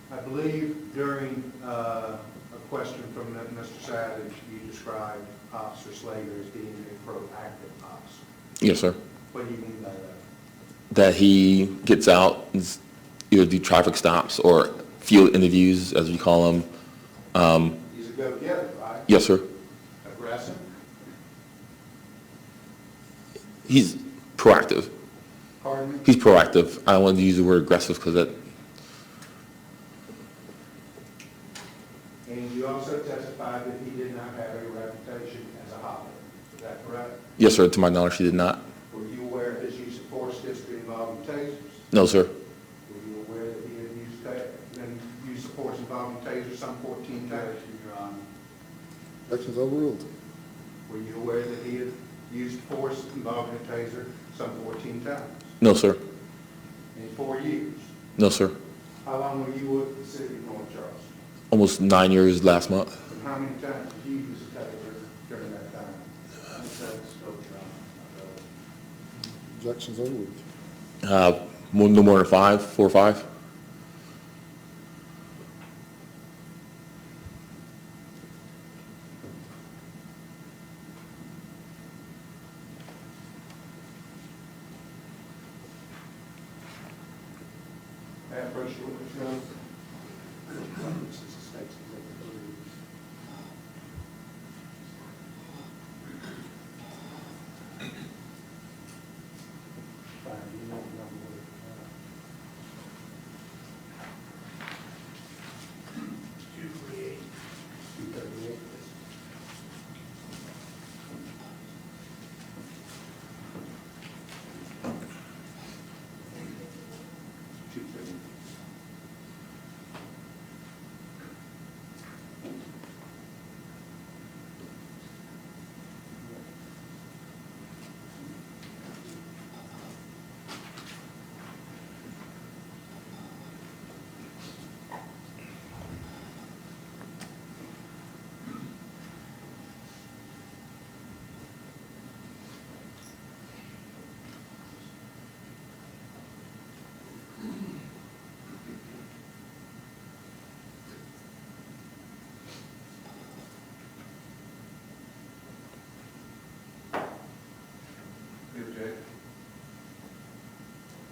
I believe during a question from Mr. Savage, you described Officer Slager as being a proactive officer. Yes, sir. What do you mean by that? That he gets out and either do traffic stops or field interviews, as we call them. He's a go-getter, right? Yes, sir. Aggressive? He's proactive. Pardon me? He's proactive. I don't want to use the word aggressive because that, And you also testified that he did not have a reputation as a hothead. Is that correct? yes, sir, to my knowledge, he did not. Were you aware of his use of force history involving tasers? No, sir. Were you aware that he had used of force involving tasers some 14 times? Your Honor. Objection's overruled. Were you aware that he had used force involving a taser some 14 times? No, sir. In 4 years? No, sir. How long were you with the city of North Charleston? Almost 9 years last month. And how many times did you use a taser during that time? Objection's overruled. No more than 5, 4 or 5. May I approach you with this note?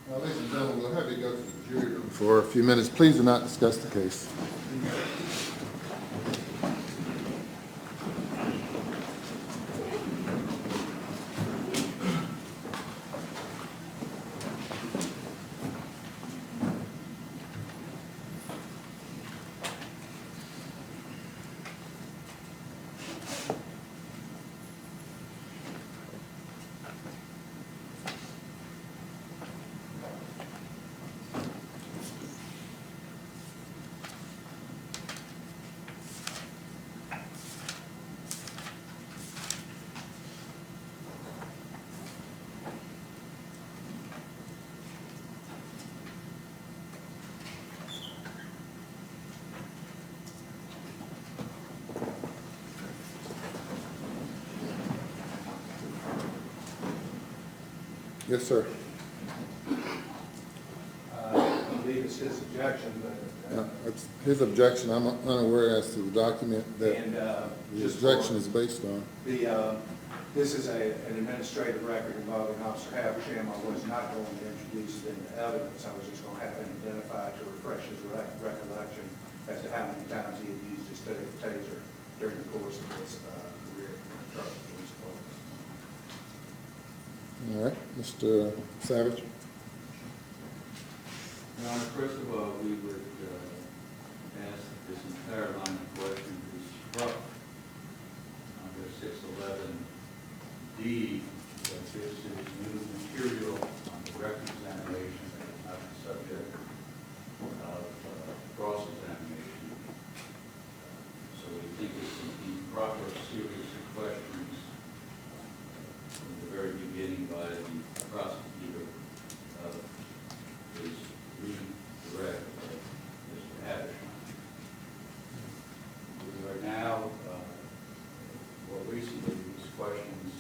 Now, ladies and gentlemen, we'll have you go to the jury room for a few minutes. Please do not discuss the case. Yes, sir. I believe it's his objection, but, It's his objection. I'm unaware as to the document that and the just objection for is based on. this is an administrative record involving Officer Haversham. I was not going to introduce it into evidence. I was just going to have him identify to refresh his recollection as to how many times he had used his taser during the course of his career in the police force. All right, Mr. Savage? Your Honor, first of all, we would ask that this entire line of questioning be struck under 611D, that this is new material on the record examination that is not the subject of cross-examination. So we think it's an improper series of questions from the very beginning by the prosecutor of his redirect Mr. Havisham. We are now, more recently, these questions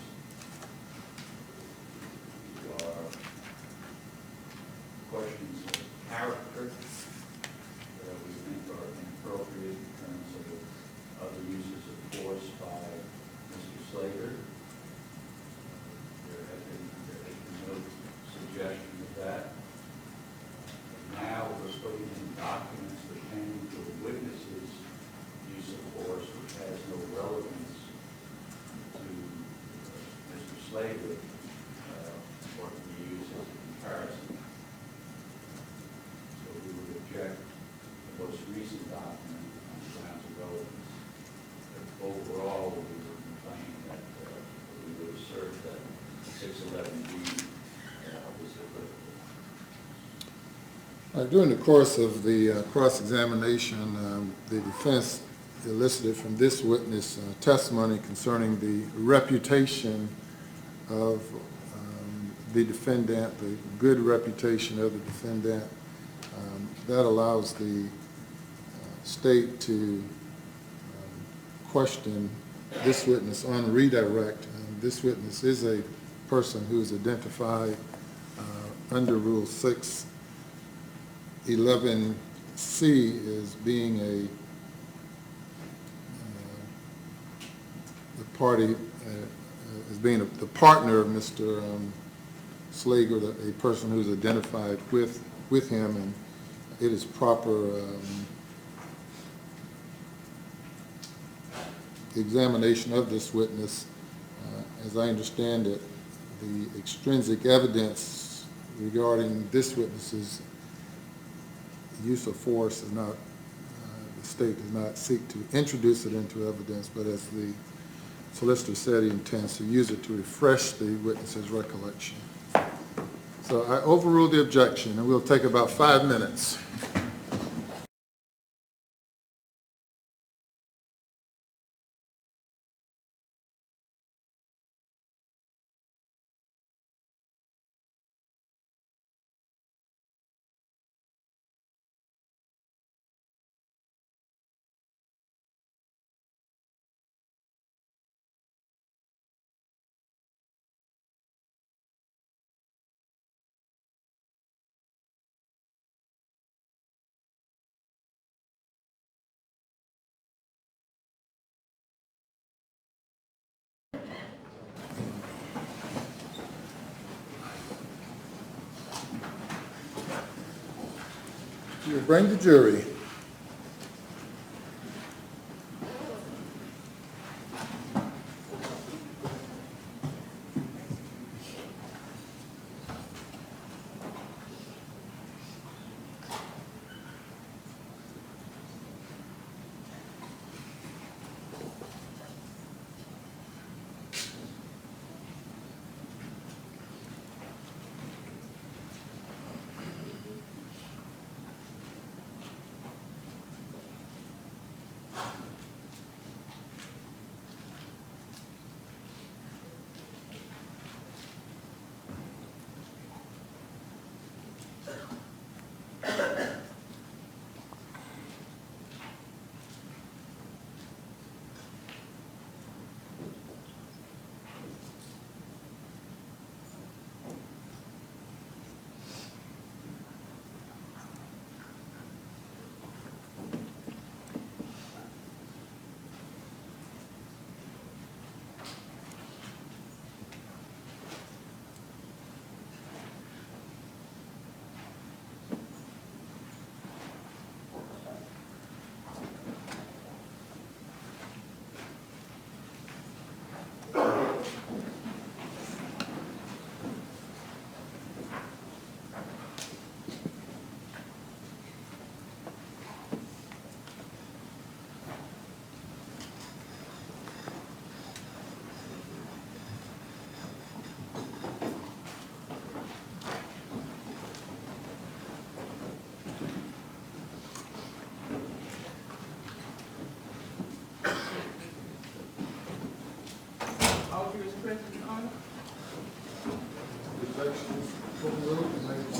are questions of character that we think are inappropriate in terms of other uses of force by Mr. Slager. There has been no suggestion of that. Now we're putting in documents pertaining to the witness's use of force, which has no relevance to Mr. Slager, or to be used as a comparison. So we would object to the most recent document on the grounds of relevance. But overall, we would complain that we would assert that 611B was applicable. During the course of the cross-examination, the defense elicited from this witness testimony concerning the reputation of the defendant, the good reputation of the defendant. That allows the state to question this witness on redirect. This witness is a person who is identified under Rule 611C as being the party, as being the partner of Mr. Slager, a person who's identified with him, and it is proper examination of this witness. As I understand it, the extrinsic evidence regarding this witness's use of force is not, the state does not seek to introduce it into evidence, but as the solicitor said, he intends to use it to refresh the witness's recollection. So I overrule the objection, and we'll take about 5 minutes. You will bring the jury.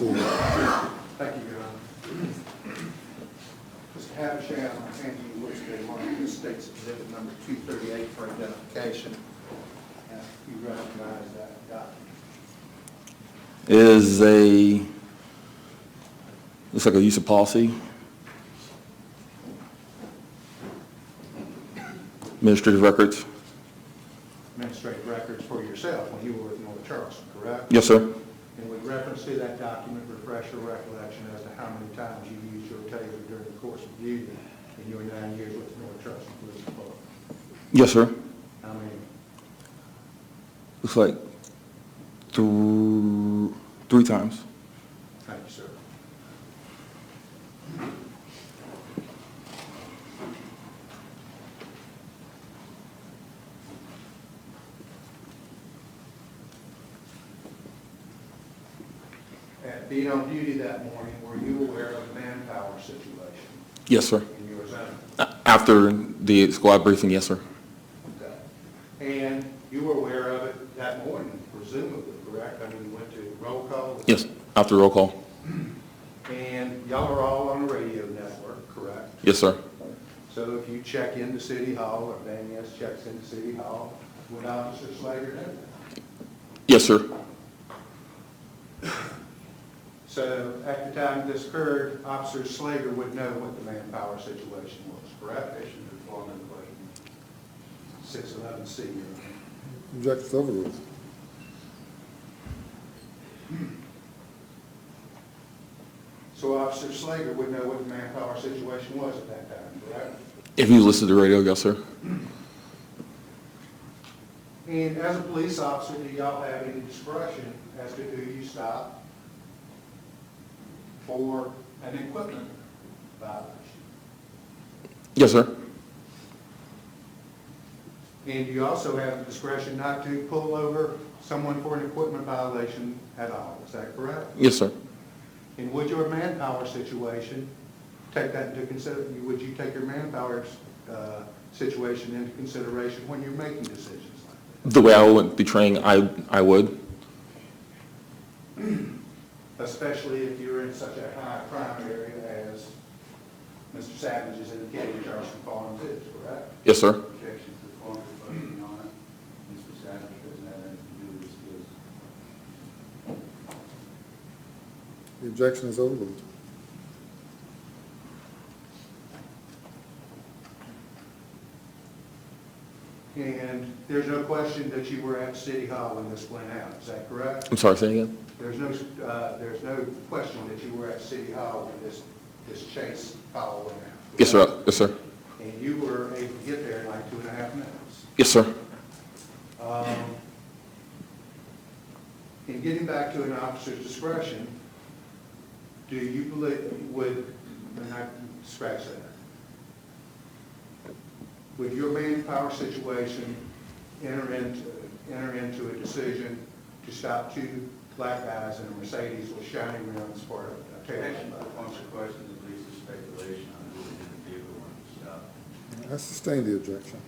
proceed. Thank you, Your Honor. Mr. Havisham, I hand you what's been marked as State's Exhibit Number 238 for identification. You recognize that document? Is a, looks like a use of policy. Administrative records. Administrative records for yourself when you were with North Charleston, correct? Yes, sir. And with reference to that document, refresh your recollection as to how many times you used your taser during the course of duty in your 9 years with the North Charleston Police Department. Yes, sir. How many? Looks like three times. Thank you, sir. At being on duty that morning, were you aware of the Manpower situation Yes, sir. in your zone? After the squad briefing, yes, sir. Okay. And you were aware of it that morning, presumably, correct? I mean, you went to roll call? Yes, after roll call. And y'all are all on a radio network, correct? Yes, sir. So if you check into City Hall, or Van Ness checks into City Hall, would Officer Slager know that? Yes, sir. So at the time this occurred, Officer Slager would know what the Manpower situation was, correct? Application to form the question. 611C. Objection's overruled. So Officer Slager would know what the Manpower situation was at that time, correct? If you listen to the radio, yes, sir. And as a police officer, do y'all have any discretion as to who you stop for an equipment violation? Yes, sir. And you also have the discretion not to pull over someone for an equipment violation at all, is that correct? Yes, sir. And would your manpower situation take that into consideration? Would you take your manpower situation into consideration when you're making decisions like The way I would be trained, I would. that? Especially if you're in such a high crime area as Mr. Savage has indicated Charleston Farms is, correct? Yes, sir. Objection to form the question on it. Mr. Savage doesn't have anything to do with this case. The objection is overruled. And there's no question that you were at City Hall when this went out, is that correct? I'm sorry, say again? There's no question that you were at City Hall when this chase call went out. Yes, sir. Yes, sir. And you were able to get there in like 2.5 minutes. Yes, sir. In getting back to an officer's discretion, do you believe, and I scratch that, would your manpower situation enter into a decision to stop two black guys in a Mercedes with shiny rims for a Objection taillight? to form the question that leads to speculation on who did the vehicle when it stopped. I sustain the objection.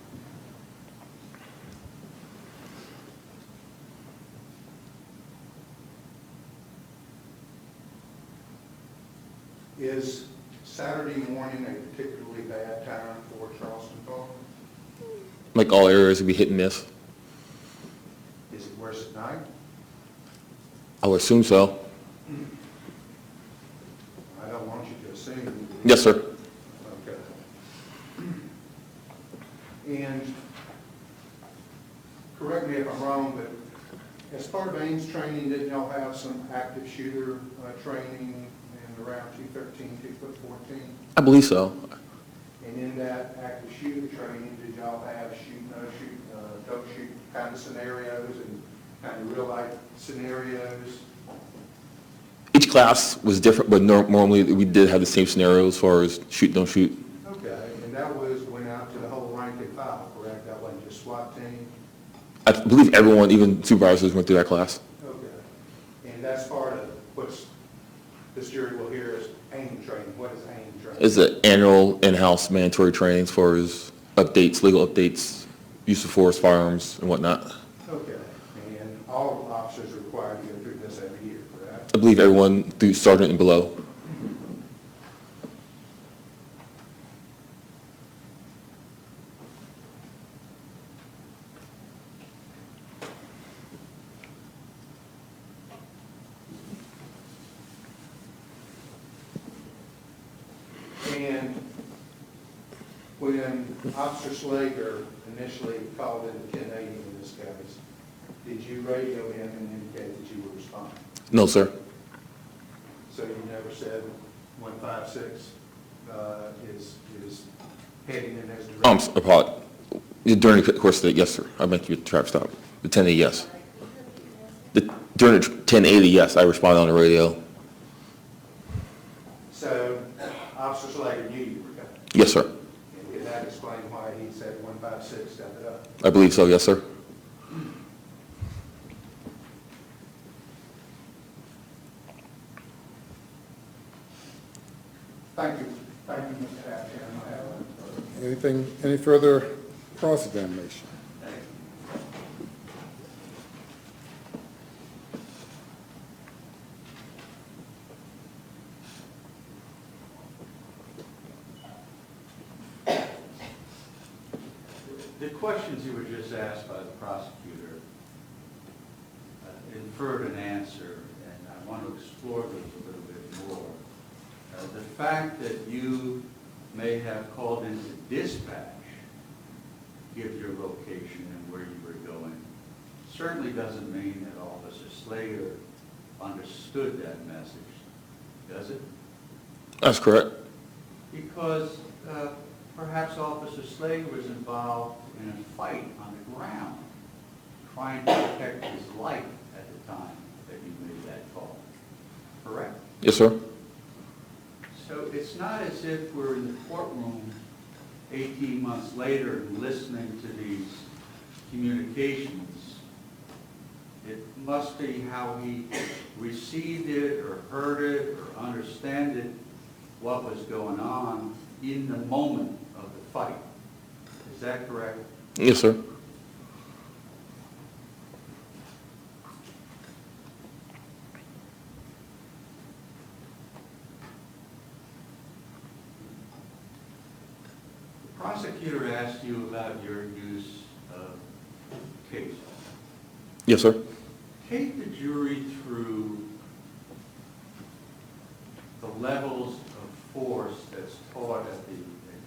Is Saturday morning a particularly bad time for Charleston Farms? Like all areas would be hit and miss. Is it worse at night? I would assume so. I don't want you to assume. Yes, sir. Okay. And correct me if I'm wrong, but as part of Ames training, didn't y'all have some active shooter training in around 213, 214? I believe so. And in that active shooter training, did y'all have shoot, no shoot, don't shoot kind of scenarios and kind of real life scenarios? Each class was different, but normally we did have the same scenario as far as shoot, don't shoot. Okay, and that went out to the whole rank and file, correct? That wasn't just SWAT team? I believe everyone, even supervisors, went through that class. Okay. And that's part of what's, this jury will hear is AIM training. What is AIM training? It's an annual in-house mandatory training as far as updates, legal updates, use of force, firearms, and whatnot. Okay, and all officers are required to go through this every year, correct? I believe everyone through sergeant and below. And when Officer Slager initially called in the 1080 in this case, did you radio him and indicate that you would respond? No, sir. So you never said 156 is heading in his direction? Apologize. During the course of the, yes, sir. I meant to be a traffic stop. The 1080, yes. During the 1080, yes, I responded on the radio. So Officer Slager knew you were coming? Yes, sir. And did that explain why he said 156, step it up? I believe so, yes, sir. Thank you. Thank you, Mr. Abshan. Anything, any further cross-examination? The questions you were just asked by the prosecutor inferred an answer, and I want to explore those a little bit more. The fact that you may have called into dispatch, give your location and where you were going, certainly doesn't mean that Officer Slager understood that message, does it? That's correct. Because perhaps Officer Slager was involved in a fight on the ground, trying to protect his life at the time that you made that call, correct? Yes, sir. So it's not as if we're in the courtroom 18 months later and listening to these communications. It must be how he received it or heard it or understood it, what was going on in the moment of the fight. Is that correct? Yes, sir. The prosecutor asked you about your use of case. Yes, sir. Take the jury through the levels of force that's taught at the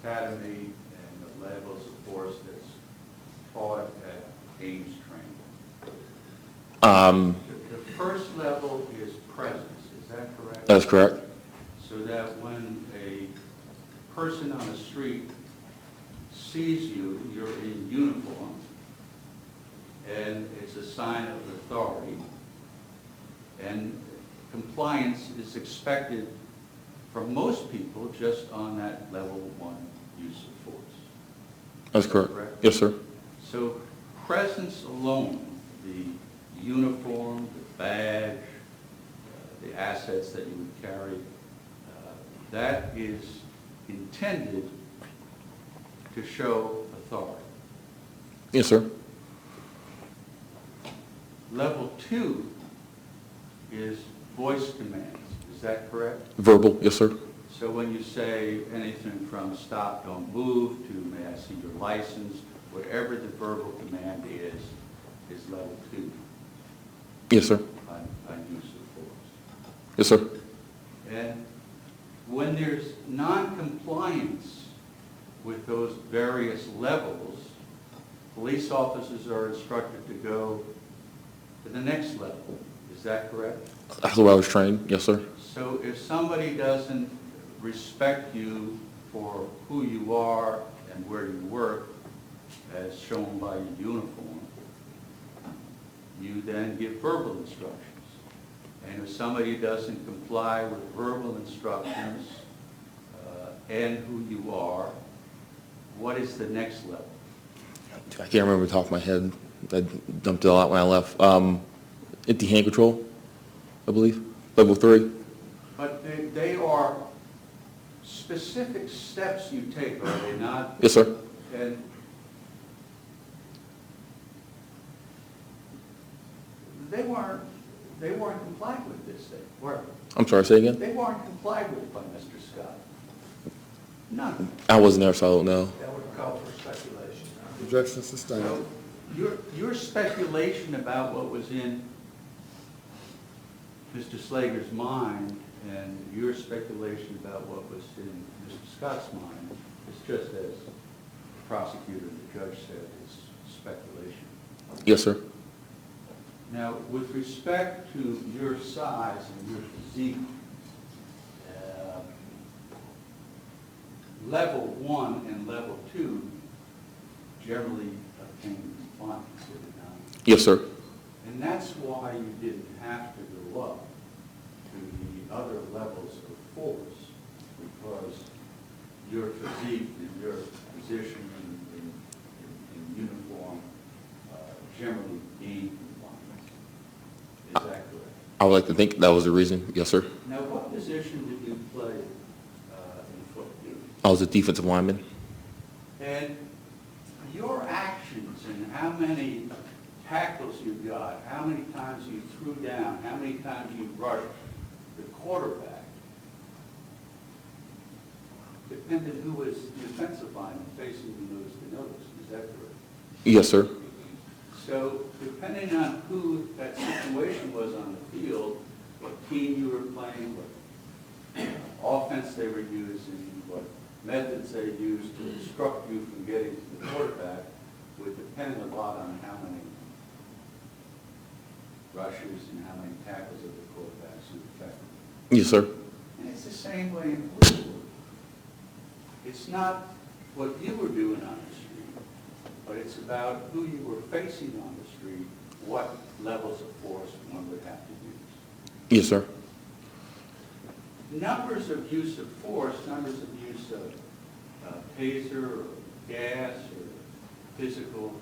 academy and the levels of force that's taught at Ames training. The first level is presence, is that correct? That's correct. So that when a person on the street sees you, you're in uniform, and it's a sign of authority, and compliance is expected from most people just on that level 1 use of force. That's correct. Correct? Yes, sir. So presence alone, the uniform, the badge, the assets that you would carry, that is intended to show authority. Yes, sir. Level 2 is voice commands. Is that correct? Verbal. Yes, sir. So when you say anything from stop, don't move, to may I see your license, whatever the verbal command is level 2 Yes, sir. on use of force. Yes, sir. And when there's non-compliance with those various levels, police officers are instructed to go to the next level. Is that correct? That's the way I was trained. Yes, sir. So if somebody doesn't respect you for who you are and where you work, as shown by your uniform, you then give verbal instructions. And if somebody doesn't comply with verbal instructions and who you are, what is the next level? I can't remember the top of my head. I dumped it all out when I left. Empty hand control, I believe. Level 3. But they are specific steps you take, are they not? Yes, sir. And they weren't They weren't complied with this, they were. I'm sorry, say again? They weren't complied with by Mr. Scott. None. I wasn't there, so I don't know. That would call for speculation. Objection sustained. So your speculation about what was in Mr. Slager's mind and your speculation about what was in Mr. Scott's mind is just as the prosecutor and the judge said, is speculation. Yes, sir. Now, with respect to your size and your physique, level 1 and level 2 generally obtain compliance, did it not? Yes, sir. And that's why you didn't have to go up to the other levels of force, because your physique and your position in uniform generally gain compliance. Is that correct? I would like to think that was the reason. Yes, sir. Now, what position did you play in football? I was a defensive lineman. And your actions and how many tackles you got, how many times you threw down, how many times you rushed the quarterback, depended who was the defensive lineman facing you nose to nose. Is that correct? Yes, sir. So depending on who that situation was on the field, what team you were playing, what offense they were using, what methods they used to obstruct you from getting to the quarterback, would depend a lot on how many rushes and how many tackles of the quarterbacks you effected. Yes, sir. And it's the same way in police work. It's not what you were doing on the street, but it's about who you were facing on the street, what levels of force one would have to use. Yes, sir. Numbers of use of force, numbers of use of taser or gas or physical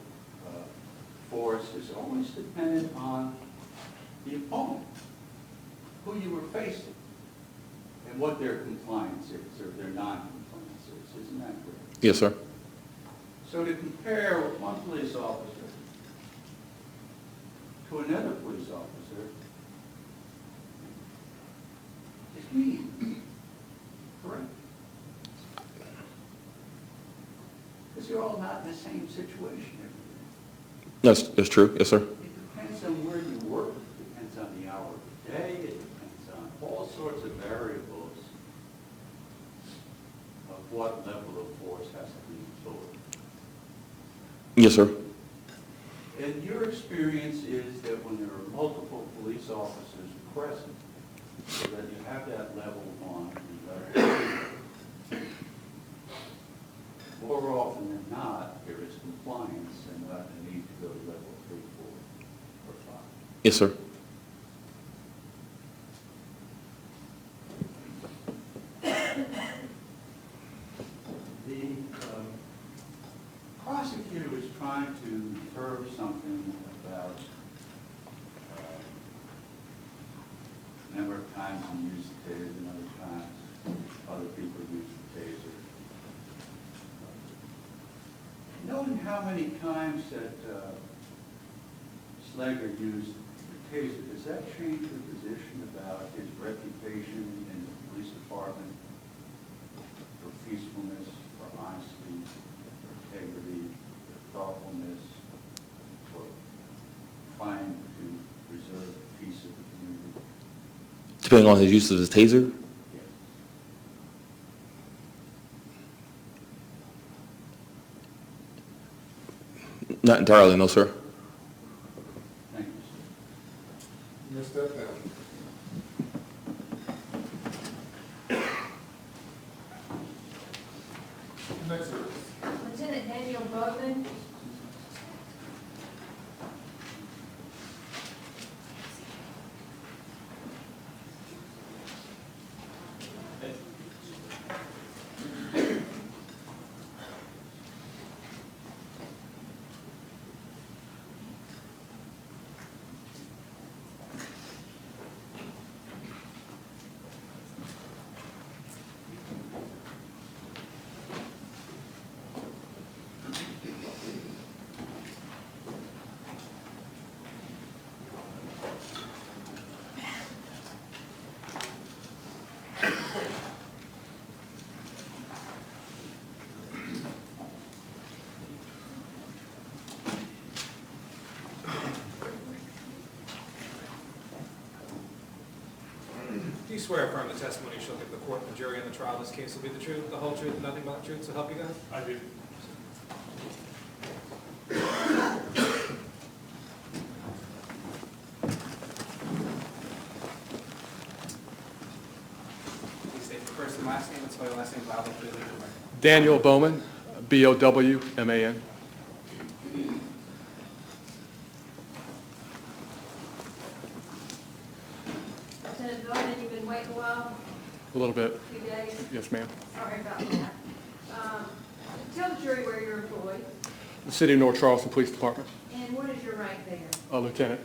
force is always dependent on the opponent, who you were facing, and what their compliance is or their non-compliance is. Isn't that correct? Yes, sir. So to compare one police officer to another police officer is mean. Correct? Because you're all not in the same situation every day. That's true. Yes, sir. It depends on where you work, it depends on the hour of the day, it depends on all sorts of variables of what level of force has to be employed. Yes, sir. And your experience is that when there are multiple police officers present, so that you have that level 1 and level 2, more often than not, there is compliance and not a need to go to level 3, 4, or 5. Yes, sir. The prosecutor was trying to infer something about the number of times you used the taser and other times other people used the taser. Knowing how many times that Slager used the taser, does that change your position about his reputation in the police department for peacefulness, for honesty, for integrity, for thoughtfulness, for trying to preserve the peace of the community? Depending on his use of his taser? Yes. Not entirely, no, sir. Thank you, sir. Missed that now. Next witness. Lieutenant Daniel Bowman. swear affirm the testimony you shall give the court and the jury in the trial of this case will be the truth, the whole truth, and nothing but the truth, so help you God? I do. Please state your first and last name and spell your last name loudly for the record. Daniel Bowman, B-O-W-M-A-N. Lieutenant Bowman, you've been waiting a while, A little bit. a few days. Yes, ma'am. Sorry about that. Tell the jury where you're employed, The City of North Charleston Police Department, and what is your rank there? a lieutenant.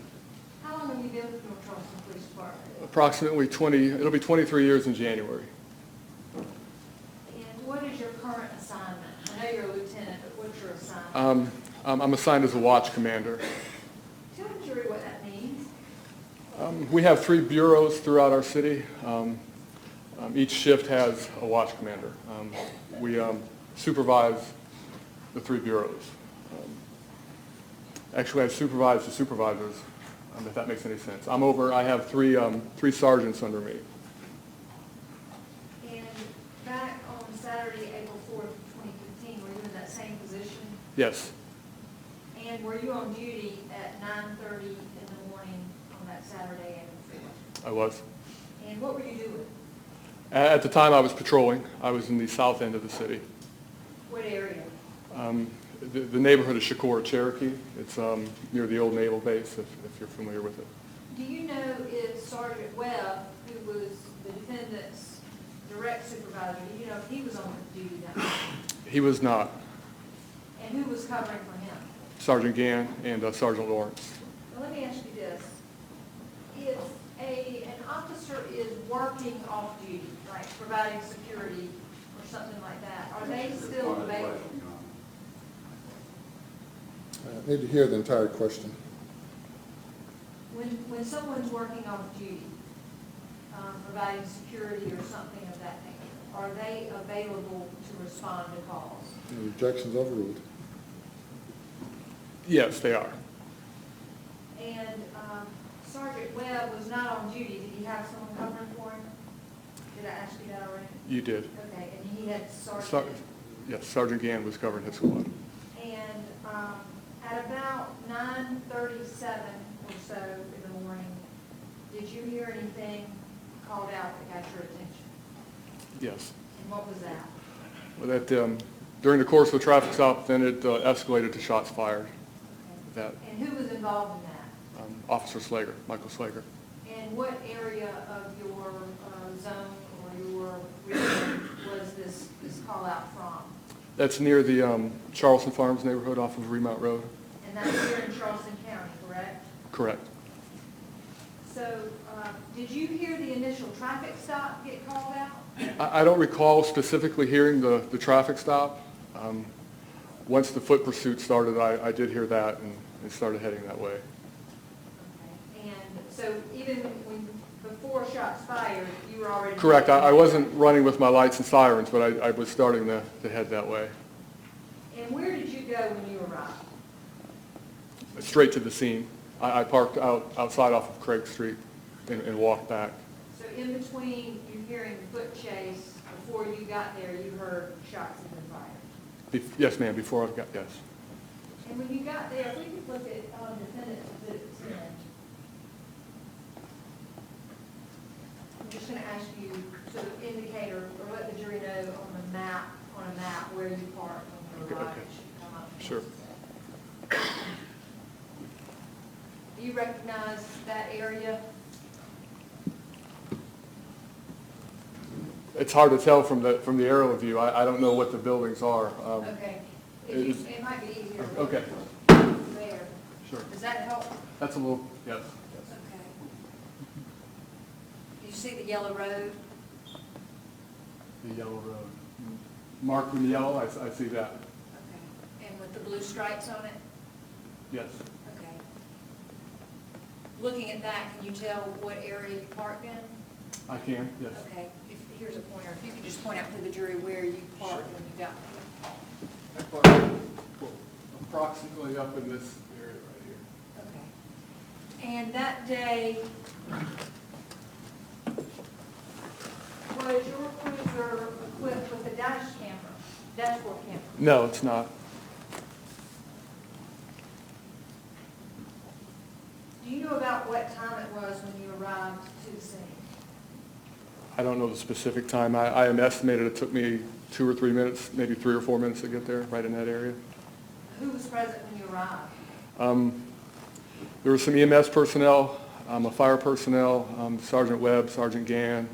How long have you been with North Charleston Police Department? Approximately 20, it'll be 23 years in January. And what is your current assignment? I know you're a lieutenant, but what's your assignment? I'm assigned as a watch commander. Tell the jury what that means. We have 3 bureaus throughout our city. Each shift has a watch commander. We supervise the 3 bureaus. Actually, I supervise the supervisors, if that makes any sense. I have 3 sergeants under me. And back on Saturday, April 4th, 2015, were you in that same position? Yes, And were you on duty at 9:30 in the morning on that Saturday, April 4th? I was. And what were you doing? At the time, I was patrolling. I was in the south end of the city. What area? The neighborhood of Shakur, Cherokee. It's near the old naval base, if you're familiar with it. Do you know if Sergeant Webb, who was the defendant's direct supervisor, do you know if he was on duty that night? He was not. And who was covering for him? Sergeant Gann and Sergeant Lawrence. Well, let me ask you this. If an officer is working off duty, like providing security or something like that, are they still available? I need to hear the entire question. When someone's working off duty, providing security or something of that nature, are they available to respond to calls? The objection's overruled. Yes, they are. And Sergeant Webb was not on duty. Did he have someone covering for him? Did I ask you that already? You did. Okay, and he had Sergeant. Yes, Sergeant Gann was covering his squad. And at about 9:37 or so in the morning, did you hear anything called out that got your attention? Yes. And what was that? Well, that during the course of the traffic stop, then it escalated to shots fired. That And who was involved in that? Officer Slager, Michael Slager. And what area of your zone or your region was this call out from? That's near the Charleston Farms neighborhood off of Remount Road. And that's here in Charleston County, correct? Correct. So did you hear the initial traffic stop get called out? I don't recall specifically hearing the traffic stop. Once the foot pursuit started, I did hear that, and it started heading that way. Okay. And so even when before shots fired, you were already... Correct. I wasn't running with my lights and sirens, but I was starting to head that way. And where did you go when you arrived? Straight to the scene. I parked outside off of Craig Street and walked back. So in between you hearing the foot chase, before you got there, you heard shots had been fired? Yes, ma'am, before I got, yes. And when you got there, if we could look at Defendant Exhibit 10. I'm just going to ask you to indicate or let the jury know on a map where you parked when you arrived. Okay. It should come up. Sure. Do you recognize that area? It's hard to tell from the aerial view. I don't know what the buildings are. Okay. It might be easier. to look Okay. There. Sure. Does that help? That's a little, yes. Okay. Do you see the yellow road? The yellow road. Marked in yellow, I see that. Okay. And with the blue stripes on it? Yes. Okay. Looking at that, can you tell what area you parked in? I can, yes. Okay. Here's a pointer. If you could just point out to the jury where you parked when you got there. I parked approximately up in this area right here. Okay. And that day, Was your cruiser equipped with a dashboard camera? No, it's not. Do you know about what time it was when you arrived to the scene? I don't know the specific time. I am estimated it took me 2 or 3 minutes, maybe 3 or 4 minutes to get there, right in that area. Who was present when you arrived? There was some EMS personnel, a fire personnel, Sergeant Webb, Sergeant Gann,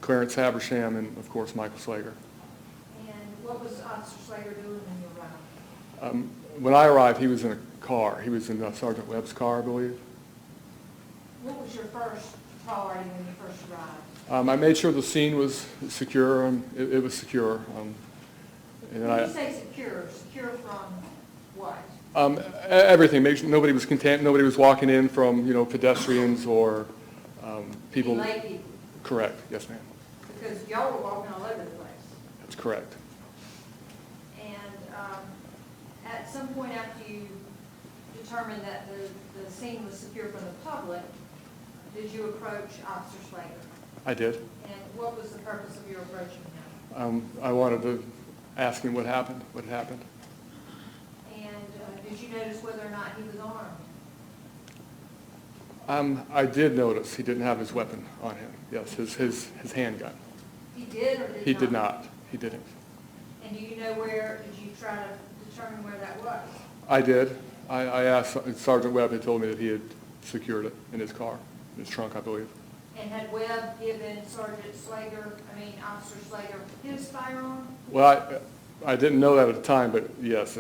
Clarence Habersham, and of course Michael Slager. And what was Officer Slager doing when you arrived? When I arrived, he was in a car. He was in Sergeant Webb's car, I believe. What was your first priority when you first arrived? I made sure the scene was secure. It was secure. And then When you say secure, secure from what? everything. Make sure nobody was nobody was walking in from pedestrians or people. Lay people? Correct. Yes, ma'am. Because y'all were walking all over the place. That's correct. And at some point after you determined that the scene was secure from the public, did you approach Officer Slager? I did. And what was the purpose of your approaching him? I wanted to ask him what happened. What happened? And did you notice whether or not he was armed? I did notice he didn't have his weapon on him. Yes, his handgun. He did or did not? He did not. He didn't. And do you know did you try to determine where that was? I did. I asked, Sergeant Webb had told me that he had secured it in his car, in his trunk, I believe. And had Webb given Officer Slager his firearm? Well, I didn't know that at the time, but yes,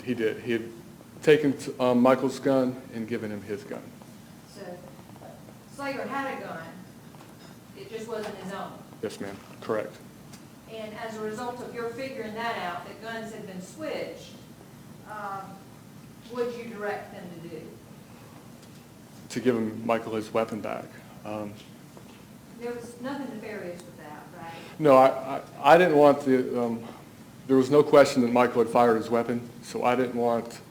he did. He had taken Michael's gun and given him his gun. So Slager had a gun, it just wasn't his own. Yes, ma'am. Correct. And as a result of your figuring that out, that guns had been switched, what did you direct them to do? To give him Michael his weapon back. There was nothing nefarious with that, right? No, I didn't want there was no question that Michael had fired his weapon, so I didn't want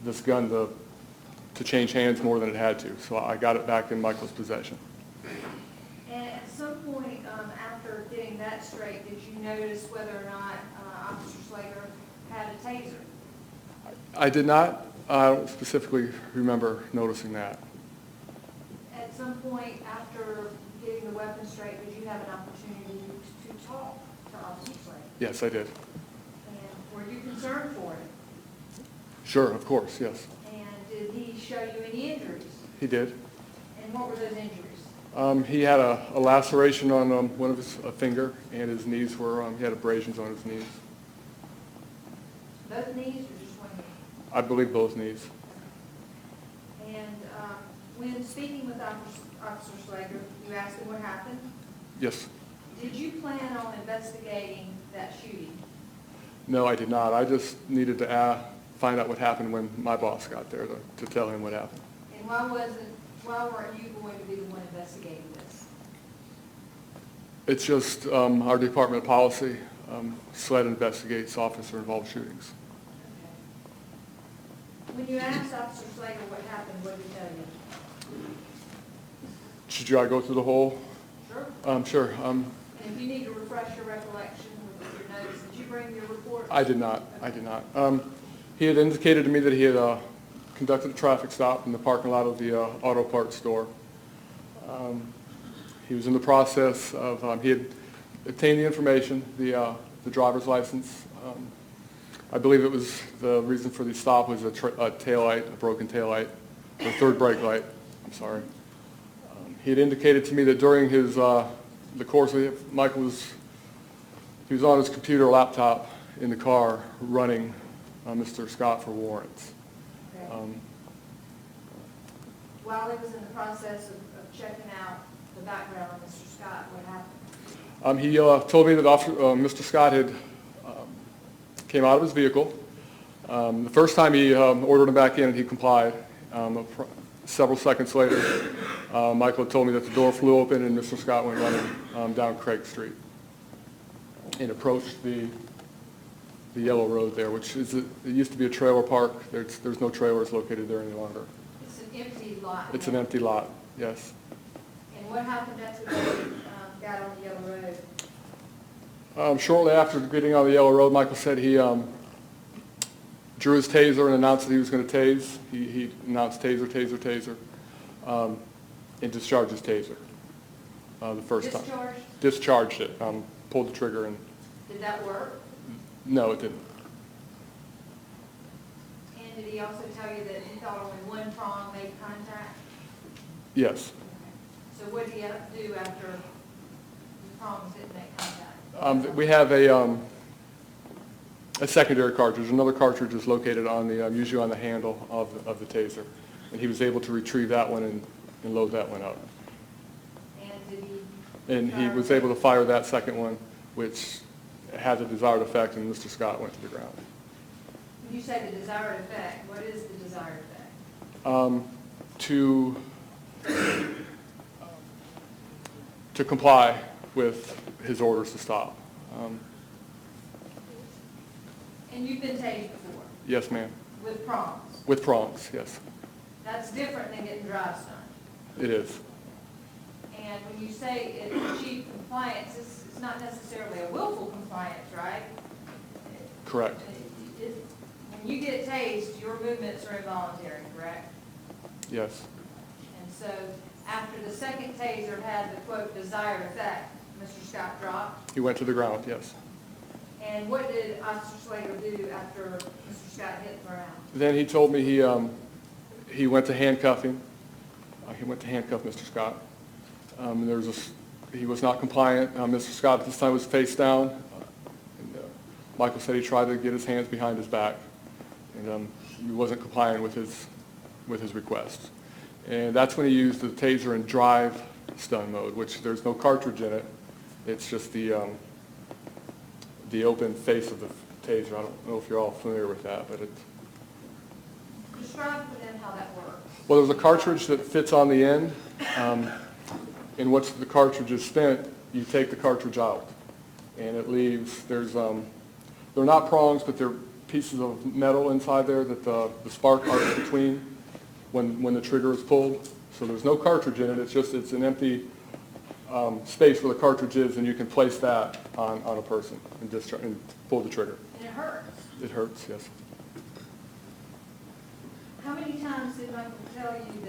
this gun to change hands more than it had to. So I got it back in Michael's possession. And at some point after getting that straight, did you notice whether or not Officer Slager had a taser? I did not. I don't specifically remember noticing that. At some point after getting the weapon straight, did you have an opportunity to talk to Officer Slager? Yes, I did. And were you concerned for him? Sure, of course, yes. And did he show you any injuries? He did. And what were those injuries? He had a laceration on one of his finger, and his knees were, he had abrasions on his knees. Both knees or just one knee? I believe both knees. And when speaking with Officer Slager, you asked him what happened? Yes. Did you plan on investigating that shooting? No, I did not. I just needed to find out what happened when my boss got there to tell him what happened. And why weren't you going to be the one investigating this? It's just our department policy. SLED investigates officer-involved shootings. Okay. When you asked Officer Slager what happened, what did he tell you? Should I go through the whole? Sure. Sure. And if you need to refresh your recollection with your notes, did you bring your report? I did not. I did not. He had indicated to me that he had conducted a traffic stop in the parking lot of the auto parts store. He was in the process of, he had obtained the information, the driver's license. I believe it was the reason for the stop was a taillight, a broken taillight, or third brake light. I'm sorry. He had indicated to me that during his the course of Michael he was on his computer laptop in the car running Mr. Scott for warrants. Okay. While he was in the process of checking out the background of Mr. Scott, what happened? He told me that Mr. Scott had came out of his vehicle. The first time he ordered him back in and he complied. Several seconds later, Michael told me that the door flew open and Mr. Scott went running down Craig Street and approached the yellow road there, which is it used to be a trailer park. There's no trailers located there any longer. It's an empty lot. It's an empty lot, yes. And what happened after they got on the yellow road? Shortly after getting on the yellow road, Michael said he drew his taser and announced that he was going to tase. He announced taser, taser, taser, and discharged his taser the first time. Discharged? Discharged it, pulled the trigger, and Did that work? no, it didn't. And did he also tell you that he thought only one prong made contact? Yes. So what did he have to do after the prongs didn't make contact? We have a secondary cartridge. Another cartridge is located on the, usually on the handle of the taser. And he was able to retrieve that one and load that one up. And did he? And he was able to fire that second one, which had the desired effect, and Mr. Scott went to the ground. When you say the desired effect, what is the desired effect? To comply with his orders to stop. And you've been tased before, Yes, ma'am. with prongs. With prongs, yes. That's different than getting drive stunned. It is. And when you say it achieved compliance, it's not necessarily a willful compliance, right? Correct. When you get tased, your movements are involuntary, correct? Yes. And so after the second taser had the quote desired effect, Mr. Scott dropped. He went to the ground, yes. And what did Officer Slager do after Mr. Scott hit the ground? Then he told me he went to handcuff him. He went to handcuff Mr. Scott. He was not compliant. Mr. Scott at this time was face down. Michael said he tried to get his hands behind his back, and he wasn't compliant with his request. And that's when he used the taser in drive stun mode, which there's no cartridge in it. It's just the open face of the taser. I don't know if you're all familiar with that, but it's... Describe for them how that works. Well, there's a cartridge that fits on the end, and once the cartridge is spent, you take the cartridge out, and it leaves, they're not prongs, but they're pieces of metal inside there that the spark arcs between when the trigger is pulled. So there's no cartridge in it, it's an empty space where the cartridge is, and you can place that on a person and pull the trigger. And it hurts. It hurts, yes. How many times did Michael tell you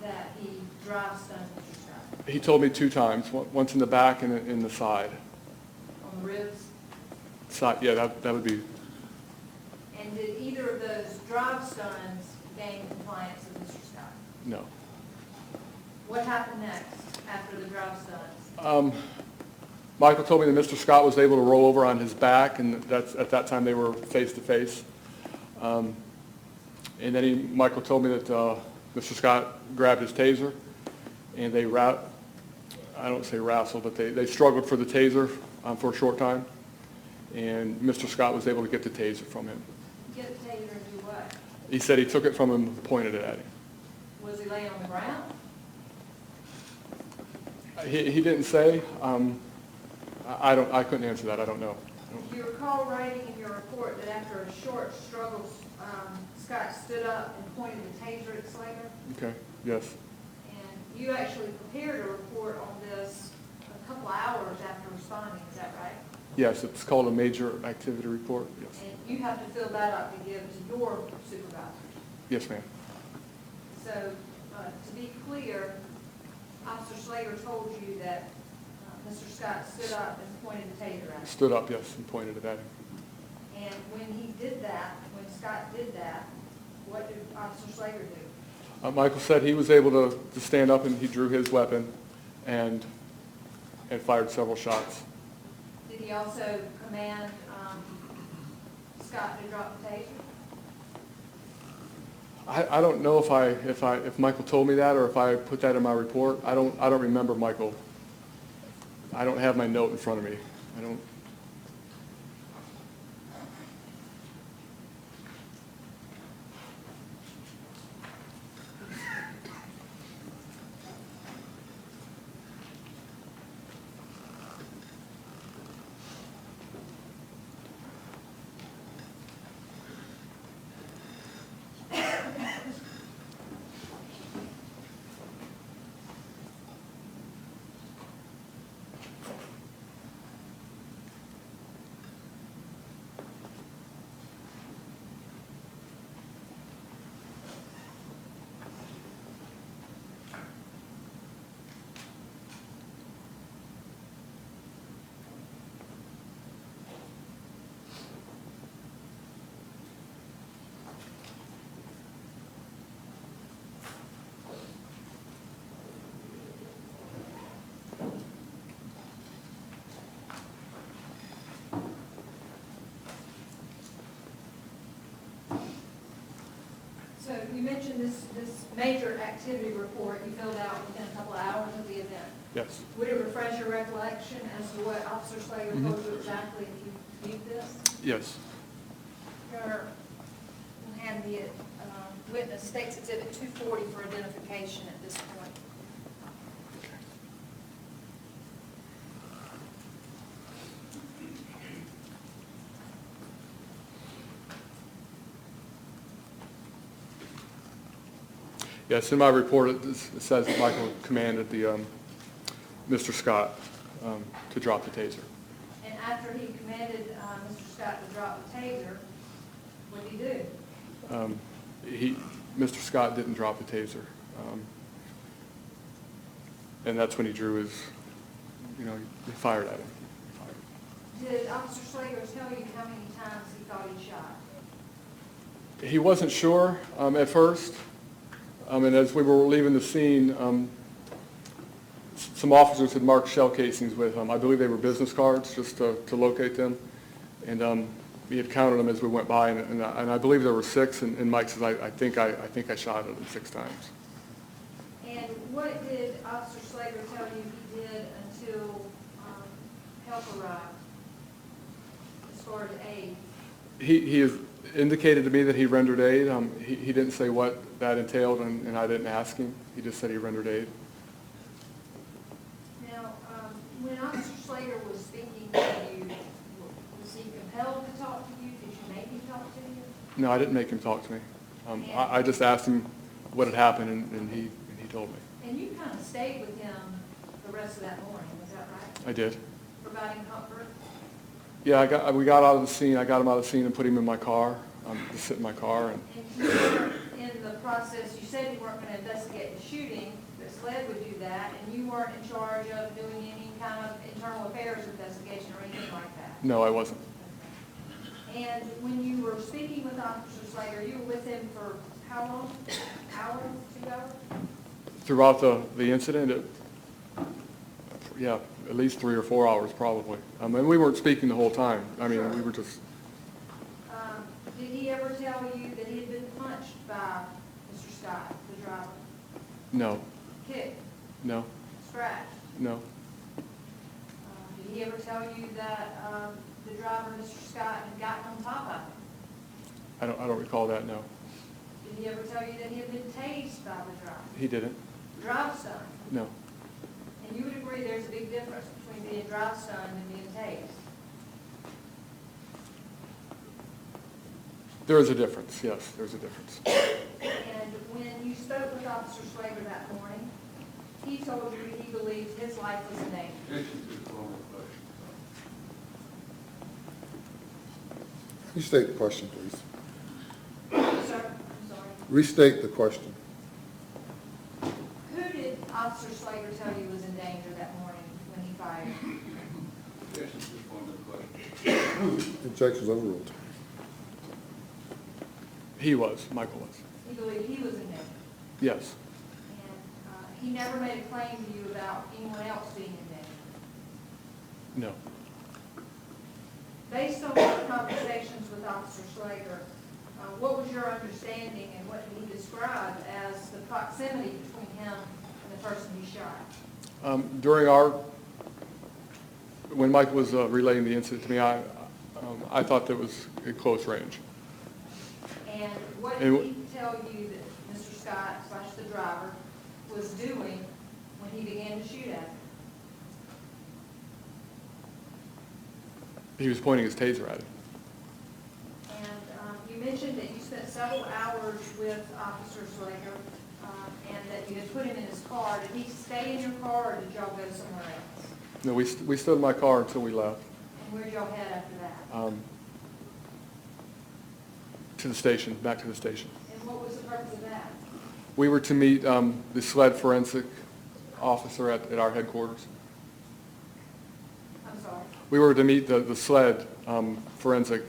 that he drive stunned Mr. Scott? He told me 2 times, once in the back and in the side. On the ribs? Side, yeah, that would be... And did either of those drive stuns gain compliance with Mr. Scott? No. What happened next after the drive stuns? Michael told me that Mr. Scott was able to roll over on his back, and at that time they were face to face. And then Michael told me that Mr. Scott grabbed his taser, and they I don't say wrestled, but they struggled for the taser for a short time, and Mr. Scott was able to get the taser from him. Get the taser and do what? He said he took it from him and pointed it at him. Was he laying on the ground? He didn't say. I couldn't answer that. I don't know. Do you recall writing in your report that after a short struggle, Scott stood up and pointed the taser at Slager? Okay. Yes. And you actually prepared a report on this a couple hours after responding, is that right? Yes. It's called a major activity report. Yes. And you have to fill that up to give to your supervisor. Yes, ma'am. So, to be clear, Officer Slager told you that Mr. Scott stood up and pointed the taser at him. Stood up, yes, and pointed it at him. And when he did that, when Scott did that, what did Officer Slager do? Michael said he was able to stand up, and he drew his weapon and fired several shots. Did he also command Scott to drop the taser? I don't know if Michael told me that or if I put that in my report. I don't remember Michael. I don't have my note in front of me. I don't. So you mentioned this major activity report you filled out within a couple of hours of the event. Yes. Would it refresh your recollection as to what Officer Slager told you exactly if you viewed this? Yes. Your Honor, we'll hand the witness State's Exhibit 240 for identification at this point. Yes, in my report, it says that Michael commanded the, Mr. Scott to drop the taser. And after he commanded Mr. Scott to drop the taser, what did he do? Mr. Scott didn't drop the taser. And that's when he drew his, he fired at him. Did Officer Slager tell you how many times he thought he shot? He wasn't sure at first. And as we were leaving the scene, some officers had marked shell casings with them. I believe they were business cards, just to locate them. And we had counted them as we went by, and I believe there were 6. And Mike says, I think I shot at him 6 times. And what did Officer Slager tell you he did until help arrived, as far as aid? He has indicated to me that he rendered aid. He didn't say what that entailed, and I didn't ask him. He just said he rendered aid. Now, when Officer Slager was speaking to you, was he compelled to talk to you? Did you make him talk to you? No, I didn't make him talk to me. I just asked him what had happened, and he told me. And you kind of stayed with him the rest of that morning, was that right? I did. Providing comfort? Yeah, we got out of the scene. I got him out of the scene and put him in my car, to sit in my car. And And you were in the process, you said you weren't going to investigate the shooting, that SLED would do that, and you weren't in charge of doing any kind of internal affairs investigation or anything like that? no, I wasn't. And when you were speaking with Officer Slager, you were with him for how long? Hours ago? Throughout the incident, at least 3 or 4 hours probably. And we weren't speaking the whole time. I mean, we were just... Did he ever tell you that he had been punched by Mr. Scott, the driver? No, Kicked, no, scratched? no. Did he ever tell you that the driver, Mr. Scott, had gotten on top of him? I don't recall that, no. Did he ever tell you that he had been tased by the driver? He didn't. Drive stun? No. And you would agree there's a big difference between being drive stunned and being tased? There is a difference, yes, there's a difference. And when you spoke with Officer Slager that morning, he told you he believed his life was in danger. Restate the question, please. Sir, I'm sorry. Restate the question. Who did Officer Slager tell you was in danger that morning when he fired? Objections overruled. He was, Michael was. He believed he was in danger. Yes. And he never made a claim to you about anyone else being in danger. No. Based on your conversations with Officer Slager, what was your understanding and what did he describe as the proximity between him and the person he shot? When Mike was relaying the incident to me, I thought that was at close range. And what did he tell you that Mr. Scott / the driver was doing when he began to shoot at him? He was pointing his taser at him. And you mentioned that you spent several hours with Officer Slager and that you had put him in his car. Did he stay in your car or did y'all go somewhere else? No, we stood in my car until we left. And where'd y'all head after that? To the station, back to the station. And what was the purpose of that? We were to meet the SLED forensic officer at our headquarters. I'm sorry. We were to meet the SLED forensic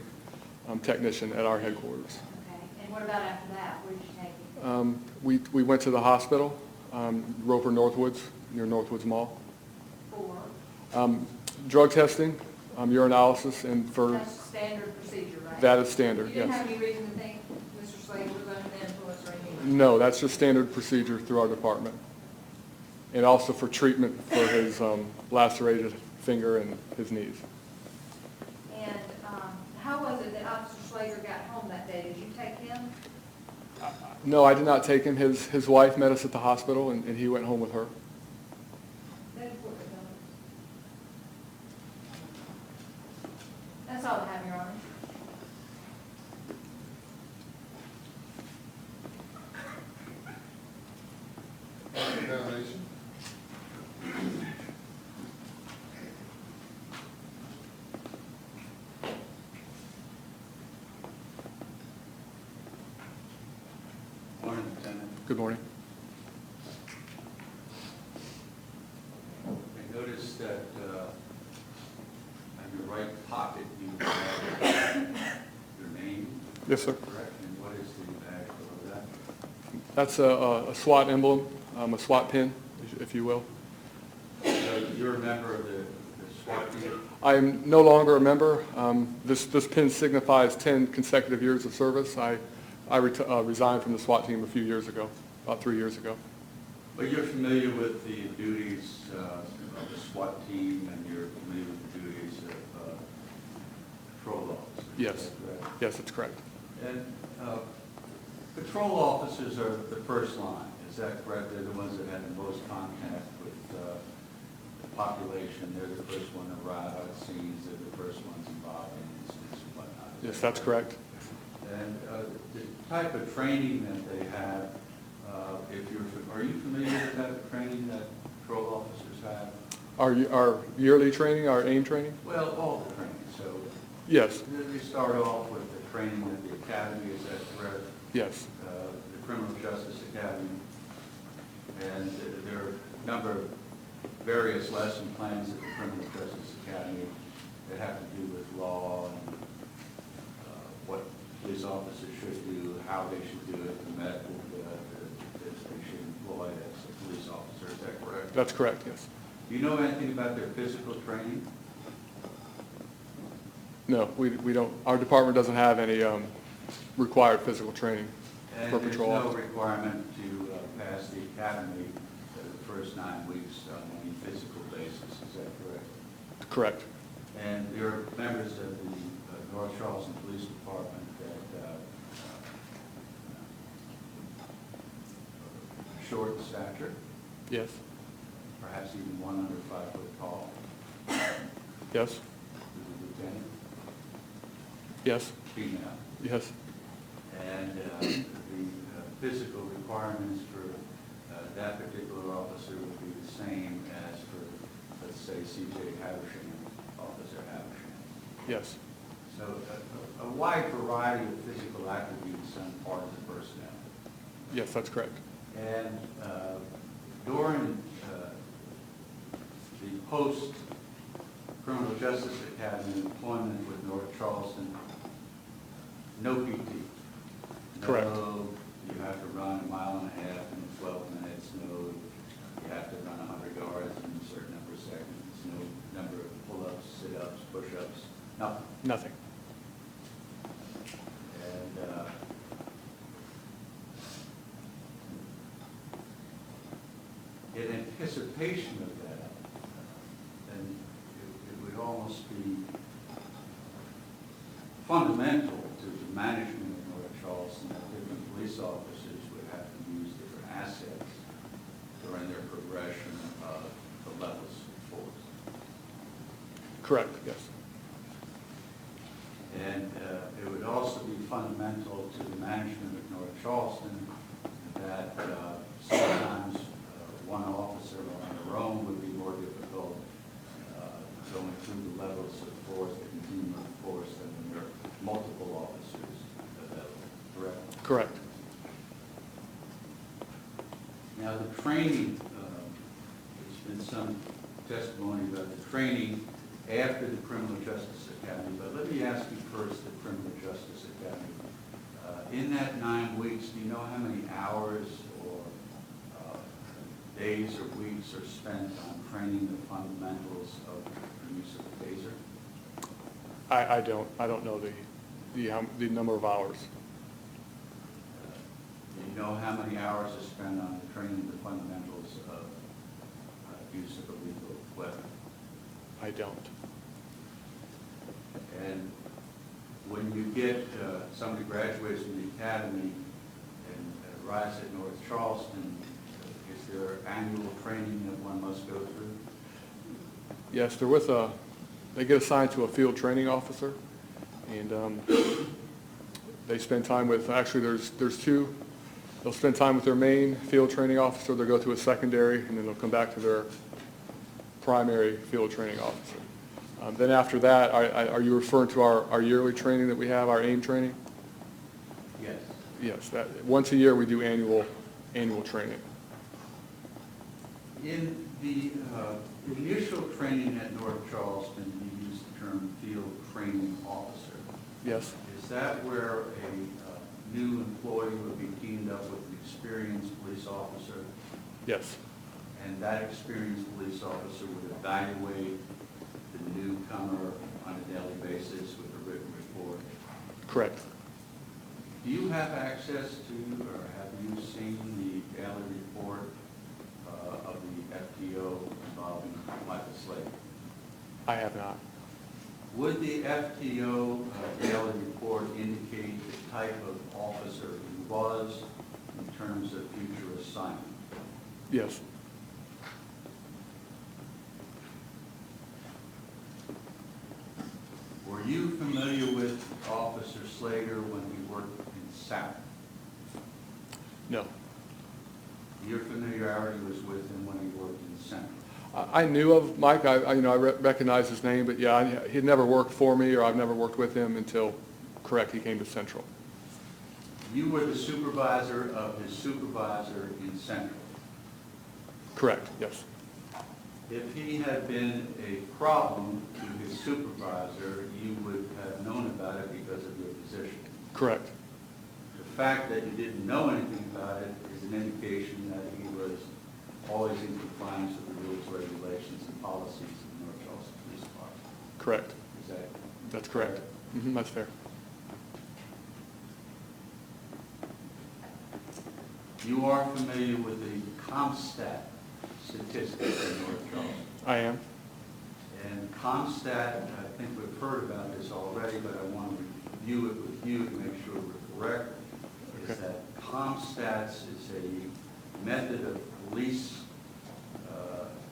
technician at our headquarters. Okay. And what about after that? Where did you take him? We went to the hospital, Roper Northwoods, near Northwoods Mall. For? Drug testing, urinalysis, and for... That's standard procedure, right? That is standard, You didn't yes. have any reason to think Mr. Slager was under the influence or anything No, that's just standard procedure through our department. And also for treatment for his lacerated finger and his knees. And how was it that Officer Slager got home that day? Did you take him? No, I did not take him. His wife met us at the hospital, and he went home with her. That's important to know. That's all I have, Your Honor. Examination. Morning, Lieutenant. Good morning. I noticed that on your right pocket you have your name. Yes, sir. Correct. And what is the badge below that? That's a SWAT emblem, a SWAT pin, if you will. So you're a member of the SWAT team? I am no longer a member. This pin signifies 10 consecutive years of service. I resigned from the SWAT team a few years ago, about 3 years ago. But you're familiar with the duties of the SWAT team, and you're familiar with the duties of patrol officers? Yes. Is that correct? Yes, that's correct. And patrol officers are the first line, is that correct? They're the ones that have the most contact with the population. They're the first one to arrive on scenes. They're the first ones involved in incidents and whatnot. Yes, that's correct. And the type of training that they have, are you familiar with the type of training that patrol officers have? Our yearly training, our AIM training? Well, all the training. So Yes, they start off with the training at the academy, is that correct? yes, The Criminal Justice Academy. And there are a number of various lesson plans at the Criminal Justice Academy that have to do with law and what police officers should do, how they should do it, the method that they should employ as a police officer. Is that correct? that's correct, yes. Do you know anything about their physical training? No, we don't, our department doesn't have any required physical training And for there's patrol no officers. requirement to pass the academy the first 9 weeks on any physical basis. Is that correct? Correct. And there are members of the North Charleston Police Department that are short in stature, Yes, perhaps even one under 5 foot tall. yes, Is a lieutenant, yes, female. yes, And the physical requirements for that particular officer would be the same as for, let's say, C.J. Haversham, Officer Haversham. yes, So a wide variety of physical attributes on part of the personnel. yes, that's correct. And during the post-criminal justice academy employment with North Charleston, no PT. Correct. No, you have to run 1.5 miles in 12 minutes. No, you have to run 100 yards in a certain number of seconds. No number of pull-ups, sit-ups, push-ups, nothing. Nothing. And in anticipation of that, then it would almost be fundamental to the management of North Charleston that different police officers would have to use different assets during their progression of the levels of force. Correct, yes. And it would also be fundamental to the management of North Charleston that sometimes one officer on their own would be more difficult going through the levels of force, the continuum of force, than when there are multiple officers available, correct? Correct. Now, the training, there's been some testimony about the training after the Criminal Justice Academy, but let me ask you first the Criminal Justice Academy. In that 9 weeks, do you know how many hours or days or weeks are spent on training the fundamentals of the use of the taser? I don't know the number of hours. Do you know how many hours is spent on training the fundamentals of use of a lethal weapon? I don't. And when you get somebody graduates from the academy and arrives at North Charleston, is there annual training that one must go through? Yes, they're with they get assigned to a field training officer, and they spend time with, actually there's two. They'll spend time with their main field training officer, they'll go to a secondary, and then they'll come back to their primary field training officer. Then after that, are you referring to our yearly training that we have, our AIM training? Yes. Yes, once a year we do annual training. In the initial training at North Charleston, you used the term field training officer. Yes, Is that where a new employee would be teamed up with an experienced police officer, yes, and that experienced police officer would evaluate the newcomer on a daily basis with a written report? correct. Do you have access to, or have you seen the daily report of the FTO involving Michael Slager? I have not. Would the FTO daily report indicate the type of officer he was in terms of future assignment? Yes, Were you familiar with Officer Slager when he worked in South? no. Your familiarity was with him when he worked in Central? I knew of Mike, I recognize his name, but yeah, he'd never worked for me, or I've never worked with him until, correct, he came to Central. You were the supervisor of his supervisor in Central. Correct, yes. If he had been a problem to his supervisor, you would have known about it because of your position. Correct, The fact that you didn't know anything about it is an indication that he was always in compliance with the rules, regulations, and policies of the North Charleston Police Department. correct. Is that? That's correct. That's fair. You are familiar with the CompStat statistics in North Charleston. I am. And CompStat, I think we've heard about this already, but I want to review it with you to make sure we're correct, is Okay. that CompStats is a method of police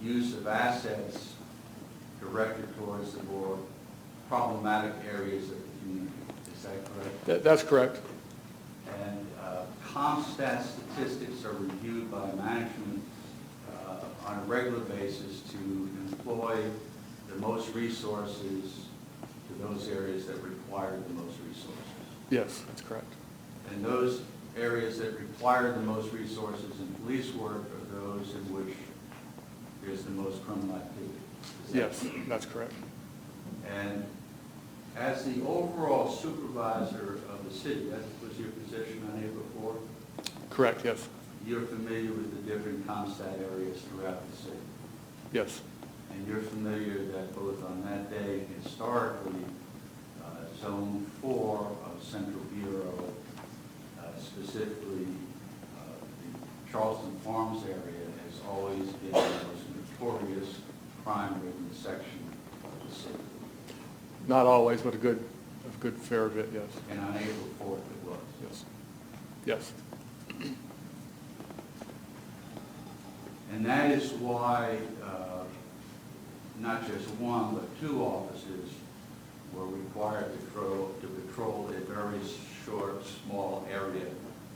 use of assets directed towards the more problematic areas of the community. Is that correct? That's correct. And CompStat statistics are reviewed by management on a regular basis to employ the most resources to those areas that require the most resources. Yes, that's correct. And those areas that require the most resources in police work are those in which there's the most criminal activity. Is that Yes, that's correct. And as the overall supervisor of the city, that was your position on April 4th, Correct, yes. you're familiar with the different CompStat areas throughout the city. Yes, And you're familiar that both on that day, historically, Zone 4 of Central Bureau, specifically the Charleston Farms area, has always been the most notorious crime-ridden section of the city. not always, but a good fair bit, yes. And on April 4th it was. Yes. Yes, And that is why not just one, but two officers were required to patrol a very short, small area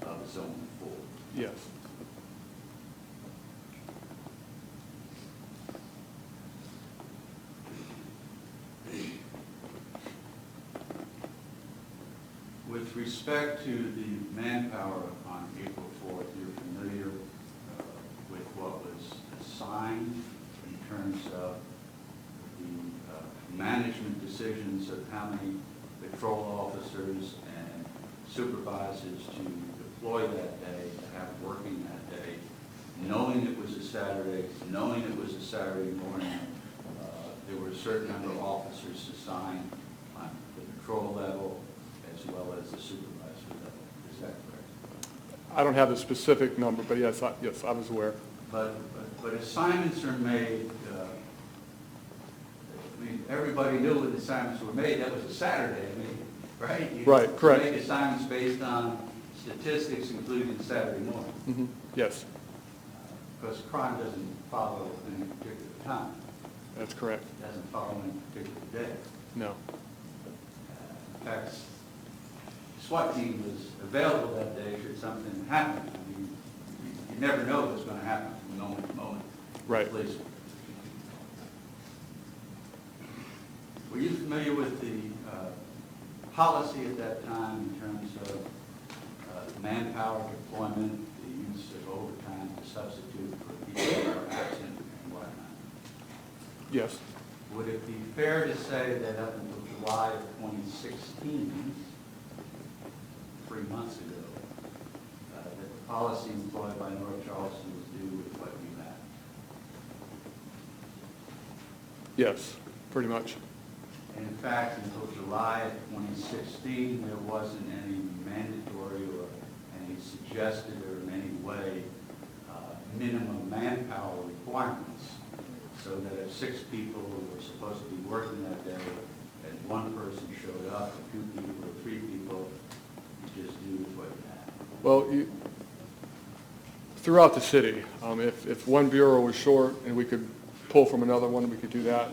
of Zone 4. yes. With respect to the manpower on April 4th, you're familiar with what was assigned in terms of the management decisions of how many patrol officers and supervisors to deploy that day, to have working that day, knowing it was a Saturday, knowing it was a Saturday morning. There were a certain number of officers assigned on the patrol level as well as the supervisor level. Is that correct? I don't have the specific number, but yes, I was aware. But assignments are made, I mean, everybody knew when assignments were made, that was a Saturday, I mean, right? Right, correct. You make assignments based on statistics, including Saturday morning, Mhm. Yes, because crime doesn't follow any particular time, that's correct. it doesn't follow any particular day. No. In fact, SWAT team was available that day should something happen. I mean, you never know what's going to happen from moment to moment. Right. Police. Were you familiar with the policy at that time in terms of manpower deployment, the use of overtime to substitute for people who are absent and whatnot? Yes. Would it be fair to say that up until July of 2016, 3 months ago, that the policy employed by North Charleston was due with what you had? Yes, pretty much. And in fact, until July of 2016, there wasn't any mandatory or any suggested or in any way minimum manpower requirements, so that if 6 people were supposed to be working that day and 1 person showed up, or 2 people or 3 people, you just do with what you had. Well, throughout the city, if one bureau was short and we could pull from another one, we could do that.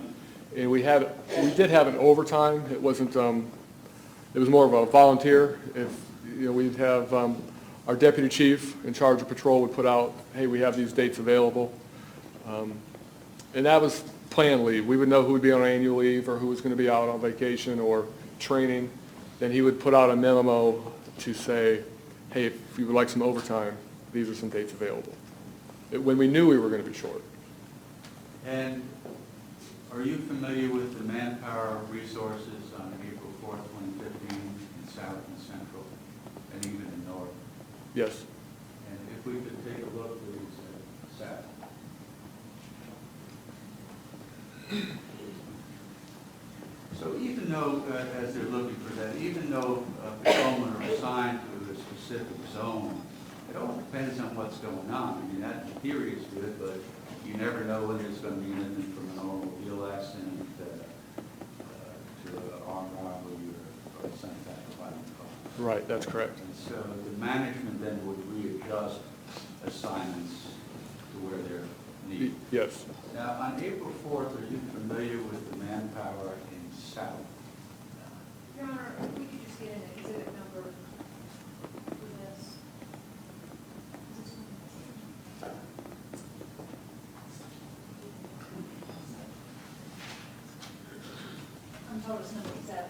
And we did have an overtime. It wasn't. It was more of a volunteer. If we'd have our deputy chief in charge of patrol would put out, hey, we have these dates available, and that was planned leave. We would know who would be on annual leave or who was going to be out on vacation or training. Then he would put out a memo to say, hey, if you would like some overtime, these are some dates available. When we knew we were going to be short. And are you familiar with the manpower resources on April 4th, 2015 in South and Central and even in North? Yes. And if we could take a look, please, at South. So even though, as they're looking for that, even though patrolmen are assigned to a specific zone, it all depends on what's going on. I mean, that in theory is good, but you never know when there's going to be anything from an automobile accident to an armed robbery or some type of violent crime. Right, that's correct. And so the management then would readjust assignments to where they're needed. Yes. Now, on April 4th, are you familiar with the manpower in South? Your Honor, if we could just get an exhibit number for this. I'm told it's number 7.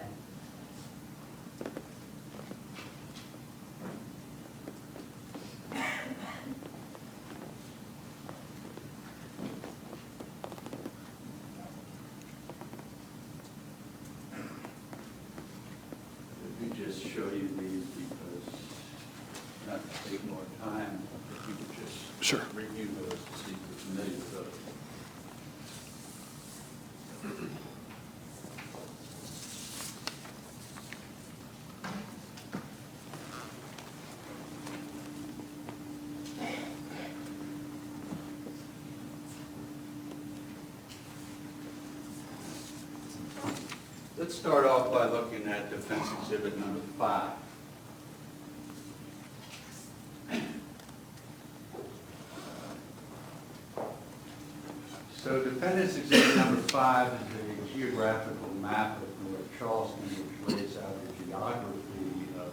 Let me just show you these because, not to take more time, if you could just Sure. review those to see if you're familiar with those. Let's start off by looking at defense exhibit number 5. So defendant's exhibit number 5 is a geographical map of North Charleston, which lays out the geography of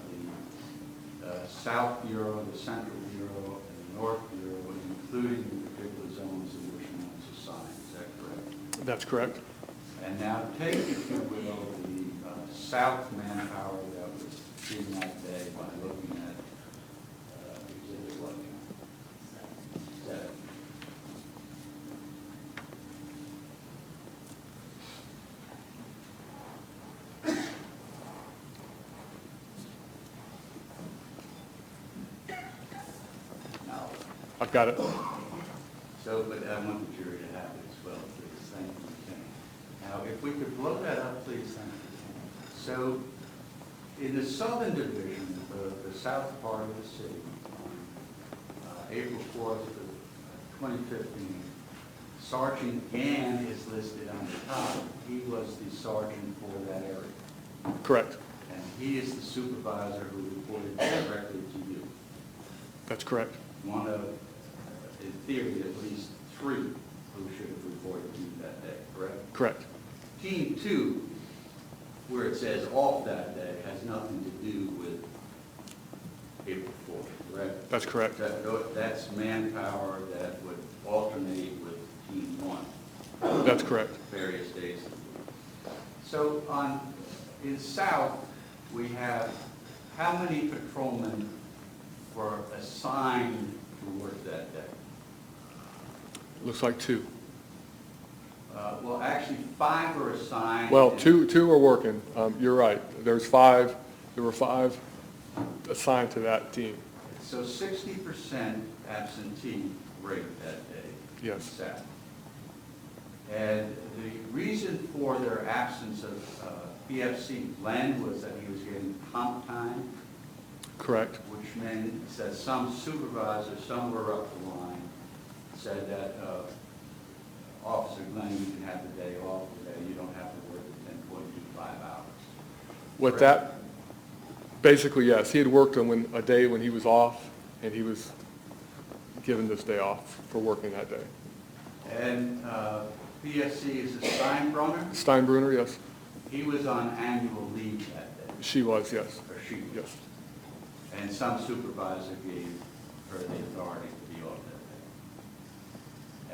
the South Bureau, the Central Bureau, and the North Bureau, including the particular zones in which one is assigned. Is that correct? That's correct. And now take, if you will, the South manpower that was seen that day by looking at exhibit 1. Now, I've got it. so, but I want the jury to have it as well, please. Thank you, Lieutenant. Now, if we could blow that up, please, thank you. So, in the southern division, the south part of the city, April 4th of 2015. Sergeant Gann is listed on the top. He was the sergeant for that area. Correct. And he is the supervisor who reported directly to you. That's correct. One of, in theory, at least 3 who should have reported to you that day, correct? Correct. Team 2, where it says off that day, has nothing to do with April 4th, correct? That's correct. That's manpower that would alternate with Team 1. That's correct. Various days. So in South, we have how many patrolmen were assigned to work that day? Looks like 2. Well, actually, 5 were assigned. Well, and- two are working. You're right. There's 5. There were 5 assigned to that team. So 60% absentee rate that day. Yes. in South. And the reason for their absence of PFC Glenn was that he was getting comp time, Correct. which meant that some supervisors, somewhere up the line, said that, Officer Glenn, you can have the day off today, you don't have to work the 10.25 hours. What that, basically, yes. He had worked on a day when he was off, and he was given this day off for working that day. And PFC is a Steinbrunner. Steinbrunner, yes. He was on annual leave that day, She was, yes. or she was. Yes. And some supervisor gave her the authority to be off that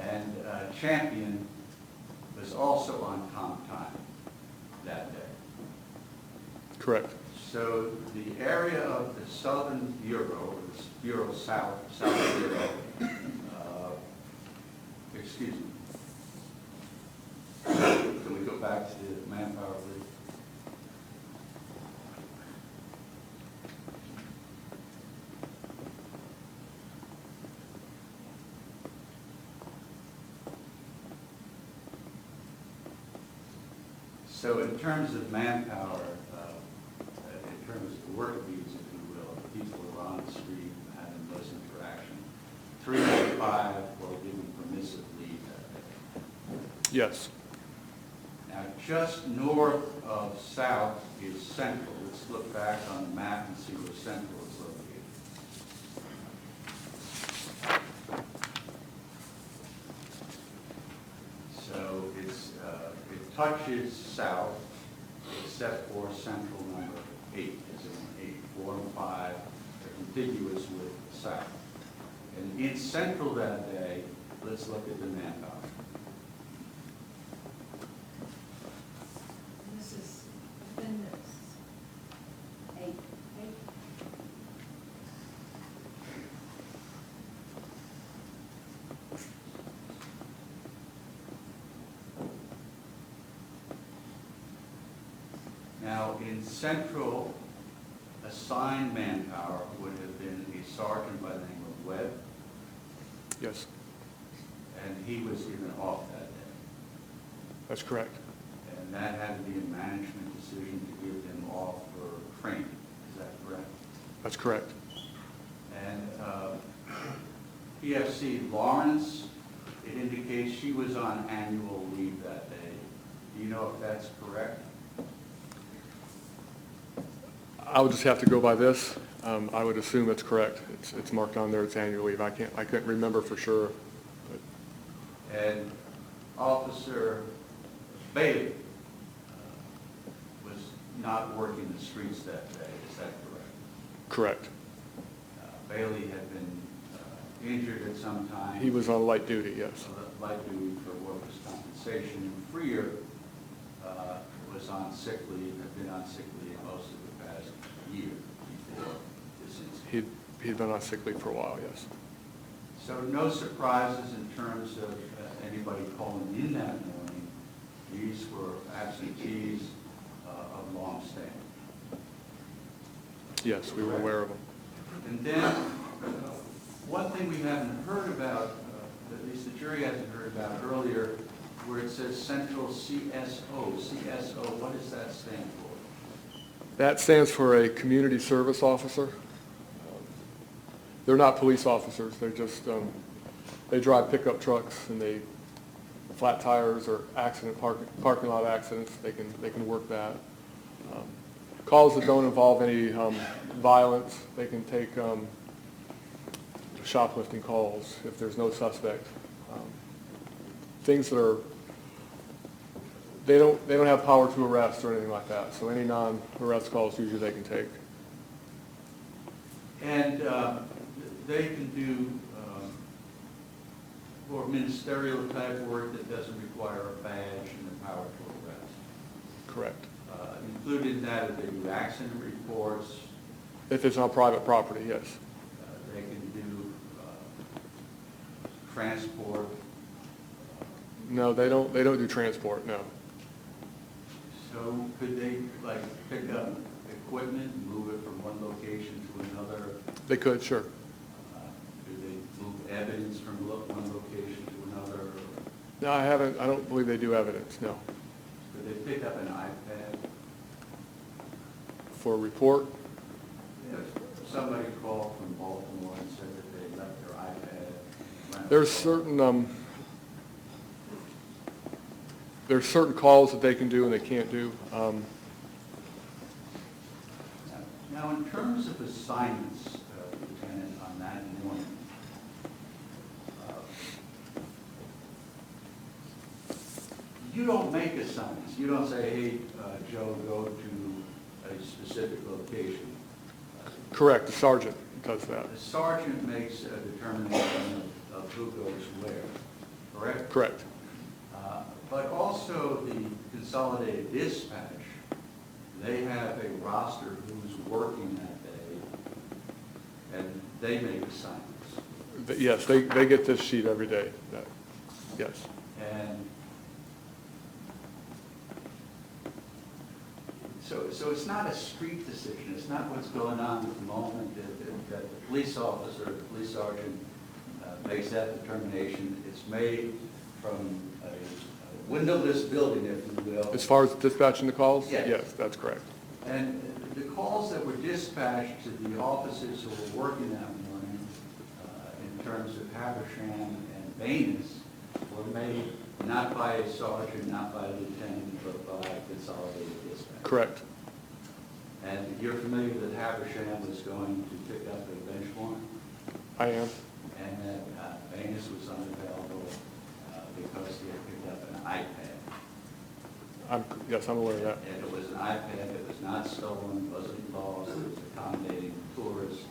day. And Champion was also on comp time that day. Correct. So the area of the Southern Bureau, or the Bureau South Bureau, excuse me. Can we go back to the Manpower, please? So in terms of manpower, in terms of the work bees, if you will, people who are on the street having those interaction, 3 out of 5 were given permissive leave that day. Yes. Now, just north of South is Central. Let's look back on the map and see where Central is located. So it touches South, except for Central number 8, as in 8, 4, and 5 are contiguous with South. And in Central that day, let's look at the manpower. This is defendants. 8. Now, in Central, assigned manpower would have been a sergeant by the name of Webb, Yes. and he was given off that day. That's correct. And that had to be a management decision to give him off for training. Is that correct? That's correct. And PFC Lawrence, it indicates she was on annual leave that day. Do you know if that's correct? I would just have to go by this. I would assume that's correct. It's marked on there, it's annual leave. I couldn't remember for sure. But And Officer Bailey was not working the streets that day. Is that correct? correct. Bailey had been injured at some time. He was on light duty, yes. Light duty for workers' compensation. And Freer was on sick leave, had been on sick leave most of the past year before this incident. He'd been on sick leave for a while, yes. So no surprises in terms of anybody calling in that morning. These were absentees of long standing. Yes, we were aware of them. And then, one thing we haven't heard about, at least the jury hasn't heard about earlier, where it says Central CSO. CSO, what does that stand for? That stands for a community service officer. They're not police officers. They're just, they drive pickup trucks and they, flat tires or parking lot accidents, they can work that. Calls that don't involve any violence, they can take shoplifting calls if there's no suspect. Things that are, they don't have power to arrest or anything like that. So any non-arrest calls usually they can take. And they can do more ministerial type work that doesn't require a badge and the power to arrest. Correct. Included in that, they do accident reports. If it's on private property, yes. They can do transport. No, they don't do transport, no. So could they like pick up equipment and move it from one location to another? They could, sure. Could they move evidence from one location to another? No, I don't believe they do evidence, no. Could they pick up an iPad? For a report? If somebody called from Baltimore and said that they left their iPad. There's certain calls that they can do and they can't do. Now, in terms of assignments, Lieutenant, on that morning, you don't make assignments. You don't say, hey, Joe, go to a specific location. Correct, the sergeant does that. The sergeant makes a determination of who goes where, correct? Correct. But also the consolidated dispatch, they have a roster who's working that day, and they make assignments. Yes, they get this sheet every day. Yes. And so it's not a street decision. It's not what's going on at the moment that the police officer, the police sergeant makes that determination. It's made from a windowless building, if you will. As far as dispatching the calls? Yes. Yes, that's correct. And the calls that were dispatched to the officers who were working that morning, in terms of Habersham and Baines, were made not by a sergeant, not by a lieutenant, but by consolidated dispatch. Correct. And you're familiar that Habersham was going to pick up a bench warrant, I am. and that Baines was unavailable because he had picked up an iPad. Yes, I'm aware of that. And it was an iPad that was not stolen, wasn't lost, it was accommodating tourists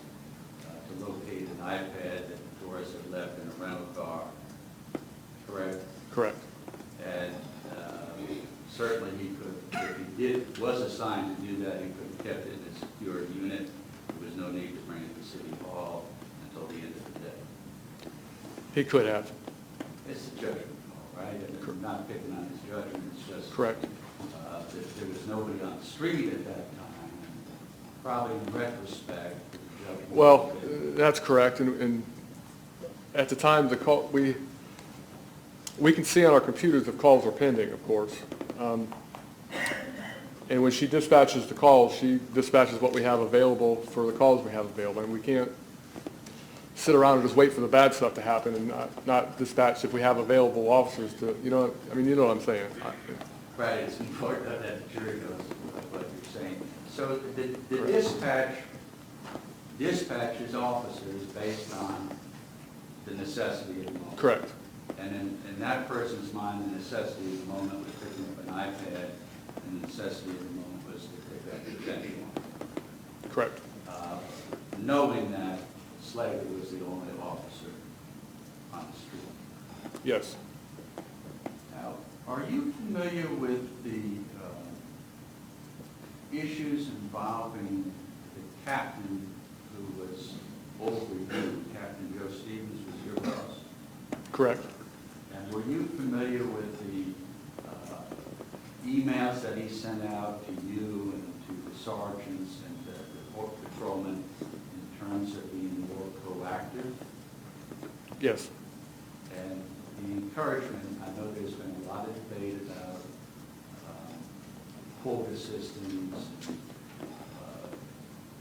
to locate an iPad that the tourists had left in a rental car. Correct? Correct. And certainly he could, if he was assigned to do that, he could have kept it in a secure unit. There was no need to bring it to City Hall until the end of the day. He could have. It's a judgment call, right? And I'm not picking on his judgment, it's just. Correct. There was nobody on the street at that time. Probably in retrospect, the judgment. Well, that's correct. And at the time, the call, we can see on our computers if calls are pending, of course. And when she dispatches the calls, she dispatches what we have available for the calls we have available. And we can't sit around and just wait for the bad stuff to happen and not dispatch if we have available officers to, you know what I'm saying. Right, it's important that the jury knows what you're saying. So the dispatch dispatches officers based on the necessity of the moment. Correct. And in that person's mind, the necessity of the moment was picking up an iPad, and the necessity of the moment was to pick up the bench warrant. Correct. Knowing that Slager was the only officer on the street. Yes. Now, are you familiar with the issues involving the captain who was over you? Captain Joe Stevens was your boss. Correct. And were you familiar with the emails that he sent out to you and to the sergeants and the port patrolmen in terms of being more proactive? Yes. And the encouragement, I know there's been a lot of debate about quota systems.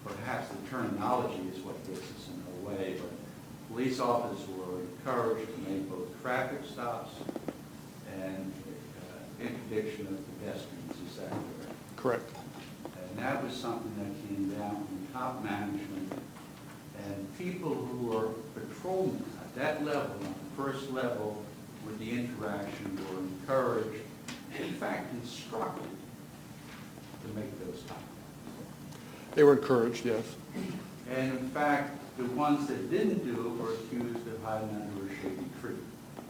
Perhaps the terminology is what gets us in the way, but police officers were encouraged to make both traffic stops and interdiction of pedestrians, is that correct? Correct. And that was something that came down from top management, and people who were patrolmen at that level, on the first level with the interaction, were encouraged, in fact instructed, to make those stops. They were encouraged, yes. And in fact, the ones that didn't do it were accused of hiding under a shady tree.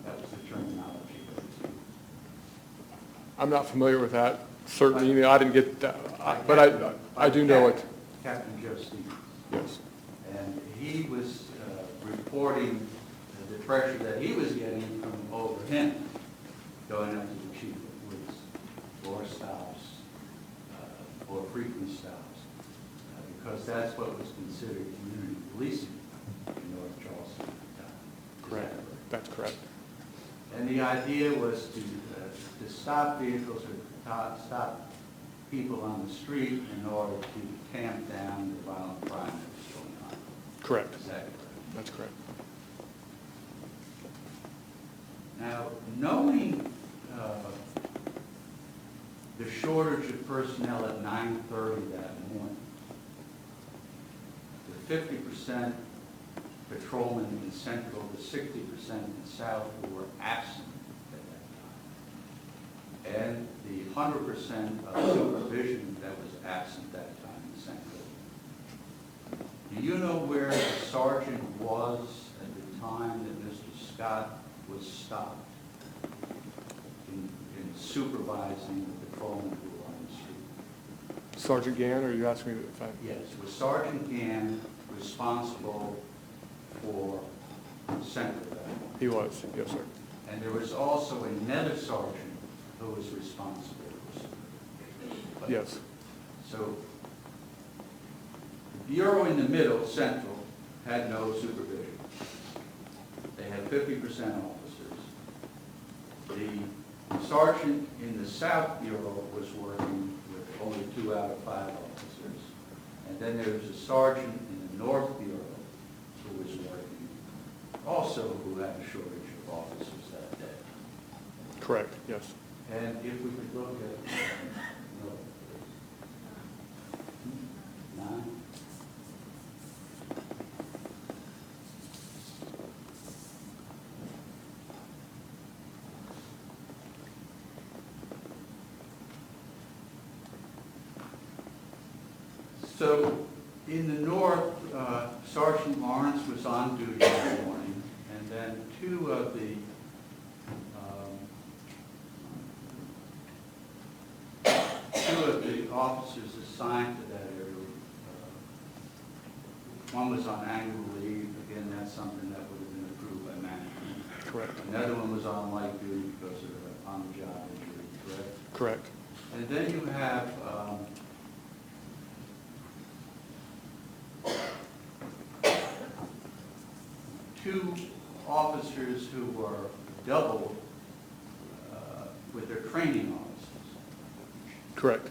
That was the terminology that was used. I'm not familiar with that. Certainly, I didn't get that, but I do know it. Captain Joe Stevens. Yes. And he was reporting the pressure that he was getting from over him, going up to the chief of police, for stops, or frequent stops, because that's what was considered community policing in North Charleston at the time. Correct. That's correct. And the idea was to stop vehicles or stop people on the street in order to tamp down the violent crime that was going on. Correct. Is that correct? That's correct. Now, knowing the shortage of personnel at 9:30 that morning, the 50% patrolmen in Central, the 60% in South who were absent at that time, and the 100% of supervision that was absent that time in Central. Do you know where the sergeant was at the time that Mr. Scott was stopped in supervising the patrolmen who were on the street? Sergeant Gann, are you asking me if I? Yes. Was Sergeant Gann responsible for Central that morning? He was, yes, sir. And there was also another sergeant who was responsible for supervision. Yes. So the bureau in the middle, Central, had no supervision. They had 50% officers. The sergeant in the South Bureau was working with only 2 out of 5 officers. And then there was a sergeant in the North Bureau who was working, also who had a shortage of officers that day. Correct, yes. And if we could look at, no, 9. So in the North, Sergeant Lawrence was on duty that morning, and then 2 of the officers assigned to that area, one was on annual leave. Again, that's something that would have been approved by management. Correct. Another one was on light duty because of an on-the-job injury, correct? Correct. And then you have two officers who were doubled with their training officers. Correct.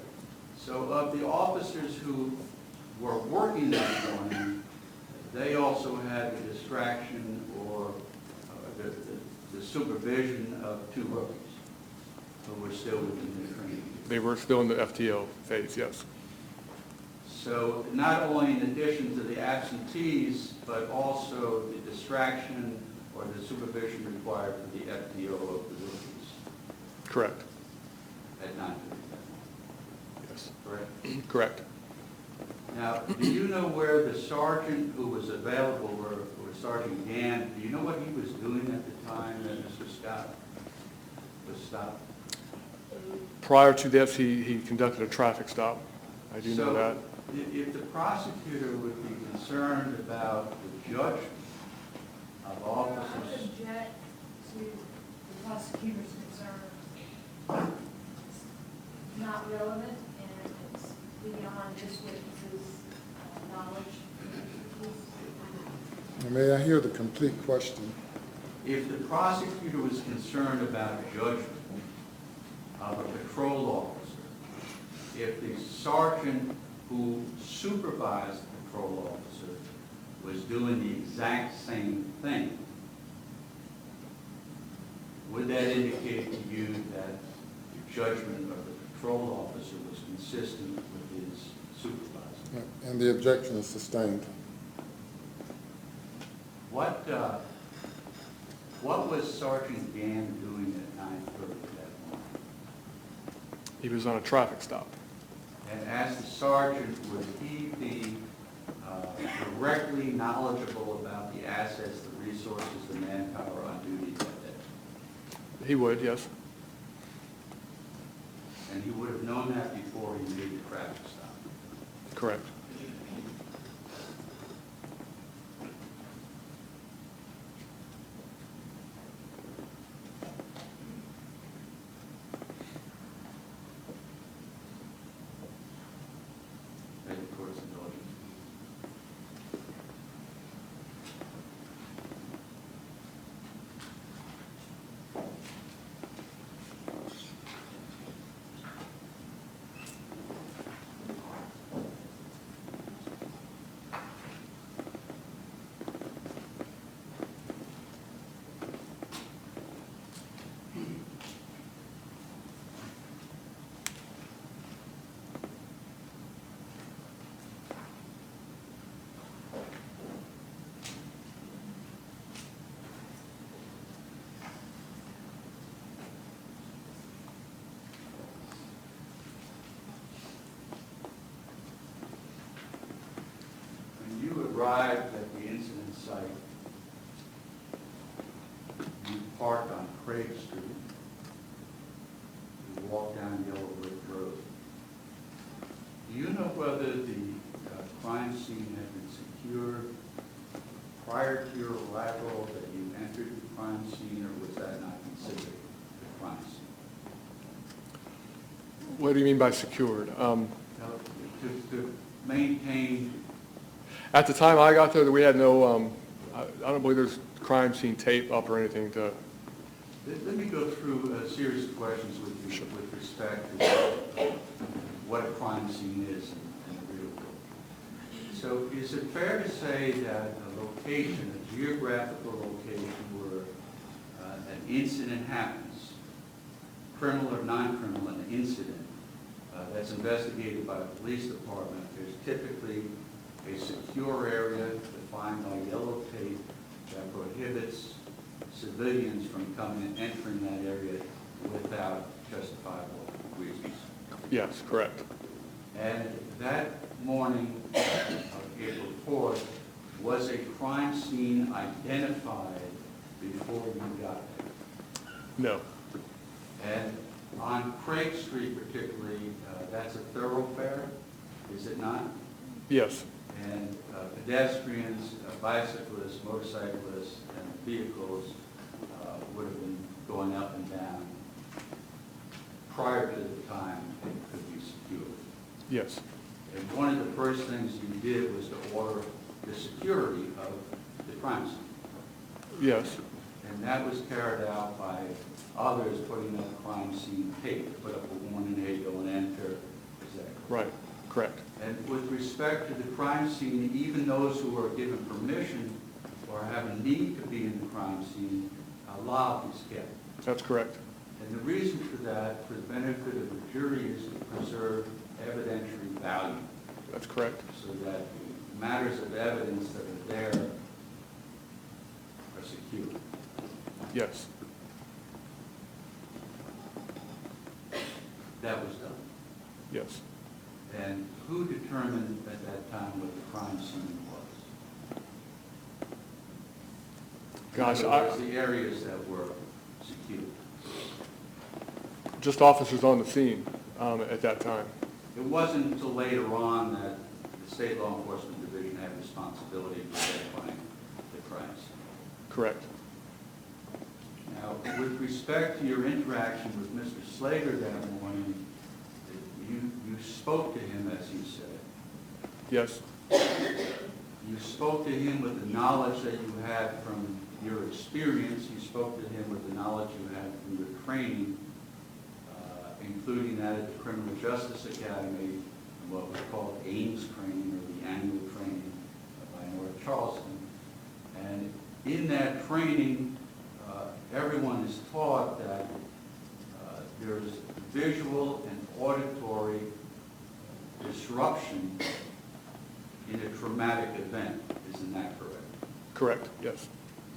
So of the officers who were working that morning, they also had the distraction or the supervision of 2 rookies who were still within their training. They were still in the FTO phase, yes. So not only in addition to the absentees, but also the distraction or the supervision required for the FTO of the rookies Correct. at 9:30. Yes. Correct? Correct. Now, do you know where the sergeant who was available, or Sergeant Gann, do you know what he was doing at the time that Mr. Scott was stopped? Prior to this, he conducted a traffic stop. I do know that. So if the prosecutor would be concerned about the judgment of I would officers, object to the prosecutor's concern. It's not relevant, and it's beyond this witness's knowledge. May I hear the complete question? if the prosecutor was concerned about judgment of a patrol officer, if the sergeant who supervised the patrol officer was doing the exact same thing, would that indicate to you that the judgment of the patrol officer was consistent with his supervisor? And the objection is sustained. What was Sergeant Gann doing at 9:30 that morning? He was on a traffic stop. And as the sergeant, would he be directly knowledgeable about the assets, the resources, the manpower on duty that day? He would, yes. And he would have known that before he made the traffic stop? Correct. Thank you, court's indulgence. When you arrived at the incident site, you parked on Craig Street. You walked down Yellow Brick Road. Do you know whether the crime scene had been secured prior to your arrival, that you entered the crime scene, or was that not considered the crime scene? What do you mean by secured? Now, to maintain, At the time I got there, we had no, I don't believe there's crime scene tape up or anything to, let me go through a series of questions with you with respect to what a crime scene is in the real world. So is it fair to say that a location, a geographical location where an incident happens, criminal or non-criminal, an incident that's investigated by the police department, there's typically a secure area defined by yellow tape that prohibits civilians from coming and entering that area without justifiable reasons? yes, correct. And that morning of April 4th, was a crime scene identified before you got there? No, And on Craig Street particularly, that's a thoroughfare, is it not? yes, And pedestrians, bicyclists, motorcyclists, and vehicles would have been going up and down prior to the time it could be secured. yes, And one of the first things you did was to order the security of the crime scene. yes, And that was carried out by others putting up crime scene tape, to put up a warning, hey, don't enter, is that correct? right, correct. And with respect to the crime scene, even those who are given permission or have a need to be in the crime scene, a log is kept. That's correct. And the reason for that, for the benefit of the jury, is to preserve evidentiary value, That's correct. so that matters of evidence that are there are secured. Yes, That was done. yes. And who determined at that time what the crime scene was? Gosh, In other words, the areas that were secured. just officers on the scene at that time. It wasn't until later on that the State Law Enforcement Division had responsibility for identifying the crime scene. Correct. Now, with respect to your interaction with Mr. Slager that morning, you spoke to him, as you said. Yes, You spoke to him with the knowledge that you had from your experience. You spoke to him with the knowledge you had from your training, including that at the Criminal Justice Academy, and what was called AIMS training, or the annual training by North Charleston. training, everyone is taught that there is visual and auditory disruption in a traumatic event. Isn't that correct? Correct, yes.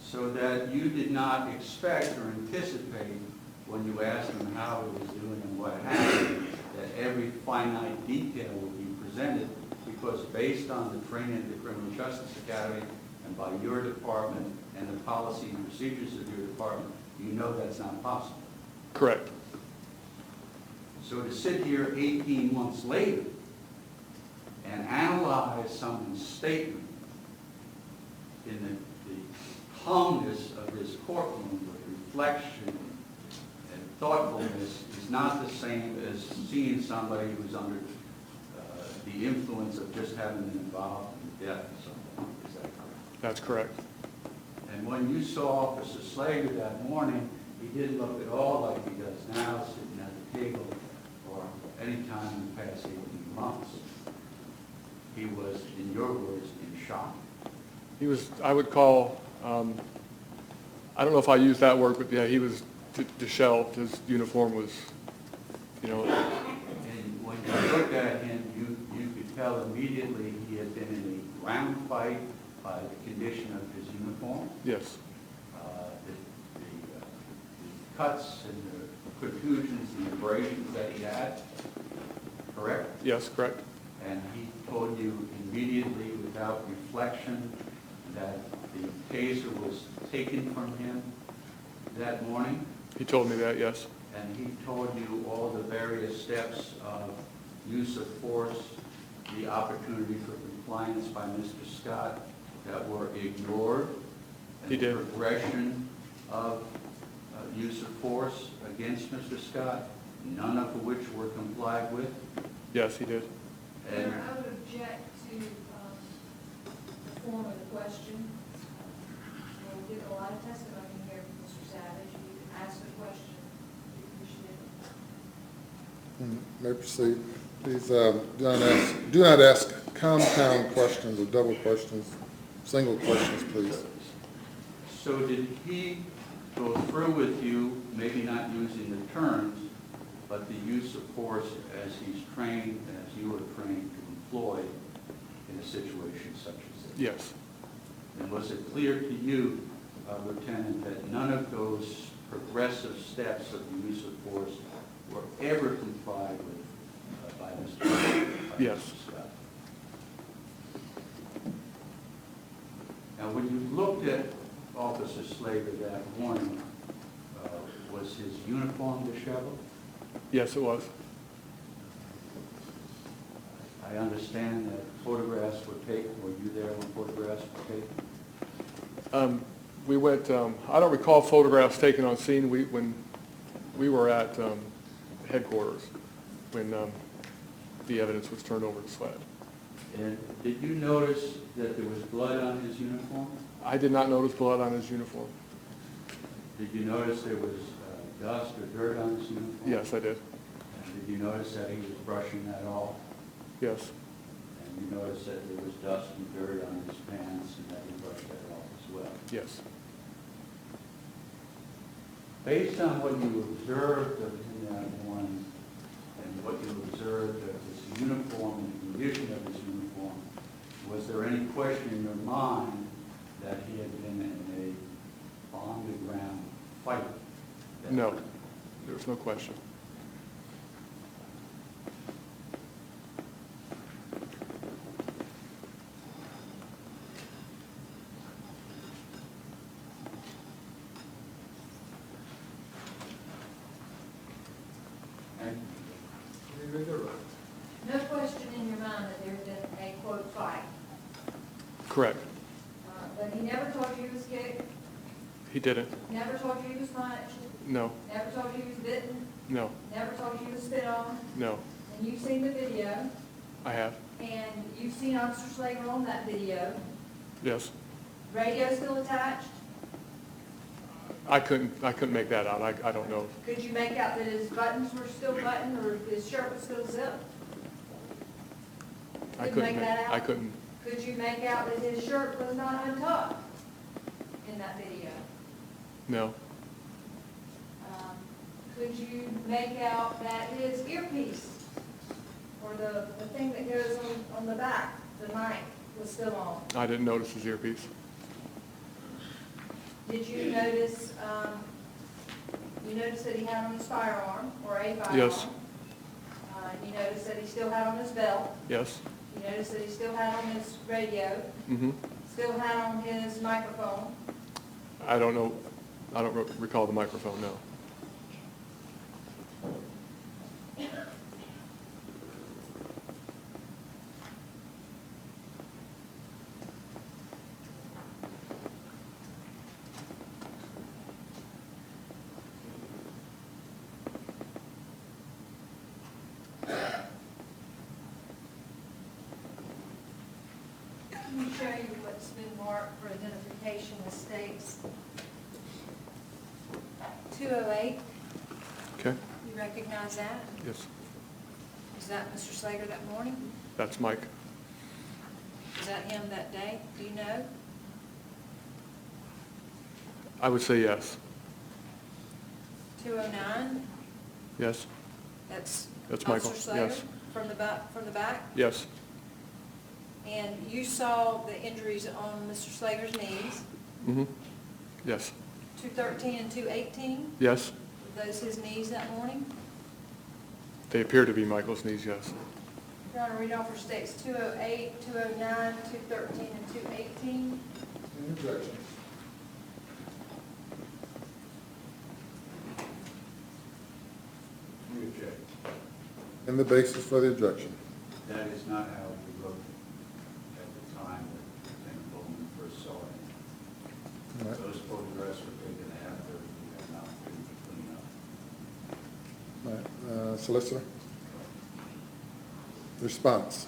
So that you did not expect or anticipate when you asked him how he was doing and what happened, that every finite detail would be presented, because based on the training of the Criminal Justice Academy and by your department and the policy and procedures of your department, you know that's not possible. Correct. So to sit here 18 months later and analyze someone's statement in the calmness of this courtroom with reflection and thoughtfulness is not the same as seeing somebody who's under the influence of just having been involved in the death of someone. Is that correct? That's correct. And when you saw Officer Slager that morning, he didn't look at all like he does now, sitting at the table, or any time in the past 18 months. He was, in your words, in shock. He was, I would call, I don't know if I used that word, but yeah, he was disheveled. His uniform was, you know. And when you looked at him, you could tell immediately he had been in a ground fight by the condition of his uniform. Yes. The cuts and the contusions and abrasions that he had, correct? Yes, correct. And he told you immediately, without reflection, that the taser was taken from him that morning? He told me that, yes. And he told you all the various steps of use of force, the opportunity for compliance by Mr. Scott that were ignored? He did. And the progression of use of force against Mr. Scott, none of which were complied with? Yes, he did. Mayor, And I would object to the form of the question. We'll get a lot of testimony here from Mr. Savage. You can ask the question. We appreciate it. May I proceed? Please do not ask compound questions or double questions. Single questions, please. so did he go through with you, maybe not using the terms, but the use of force as he's trained, as you were trained to employ in a situation such as this? Yes. And was it clear to you, Lieutenant, that none of those progressive steps of the use of force were ever complied with by Mr. Yes. Scott? Now, when you looked at Officer Slager that morning, was his uniform disheveled? Yes, it was. I understand that photographs were taken. Were you there when photographs were taken? We went, I don't recall photographs taken on scene. When we were at headquarters, when the evidence was turned over to SLED. And did you notice that there was blood on his uniform? I did not notice blood on his uniform. Did you notice there was dust or dirt on his uniform? Yes, I did. And did you notice that he was brushing that off? Yes. And you noticed that there was dust and dirt on his pants and that he brushed that off as well? Yes. Based on what you observed of him that morning and what you observed of his uniform and the condition of his uniform, was there any question in your mind that he had been in a on-the-ground fight? No, there was no question. And No question in your mind that there had been a, quote, fight. Correct. But he never told you he was kicked, He didn't. never told you he was punched, No, never told you he was bitten, no, never told you he was spit on. no. And you've seen the video, I have. and you've seen Officer Slager on that video. Yes. Radio still attached? I couldn't make that out. I don't know. Could you make out that his buttons were still buttoned, or his shirt was still zipped? I Couldn't couldn't make that out? I couldn't. Could you make out that his shirt was not untucked in that video? No. Could you make out that his earpiece, or the thing that goes on the back, the mic, was still on? I didn't notice his earpiece. Did you notice, that he had on his firearm, or a firearm? Yes. You noticed that he still had on his belt? Yes. You noticed that he still had on his radio? Mm-hmm. Still had on his microphone? I don't know. I don't recall the microphone, no. Let me show you what's been marked for identification mistakes. 208, Okay. you recognize that? Yes. Is that Mr. Slager that morning? That's Mike. Is that him that day? Do you know? I would say yes. 209, Yes. that's That's Michael, Officer Slager? yes. From the back? Yes. And you saw the injuries on Mr. Slager's knees, Mm-hmm. Yes. 213 and 218? Yes. Were those his knees that morning? They appear to be Michael's knees, yes. Your Honor, read off your states, 208, 209, 213, and 218. Any objection? We object. And the basis for the objection? That is not how we looked at the time that Lieutenant Bowman first saw it. All right. Those photographs were taken after we had an opportunity to clean up. All right, Solicitor? Response?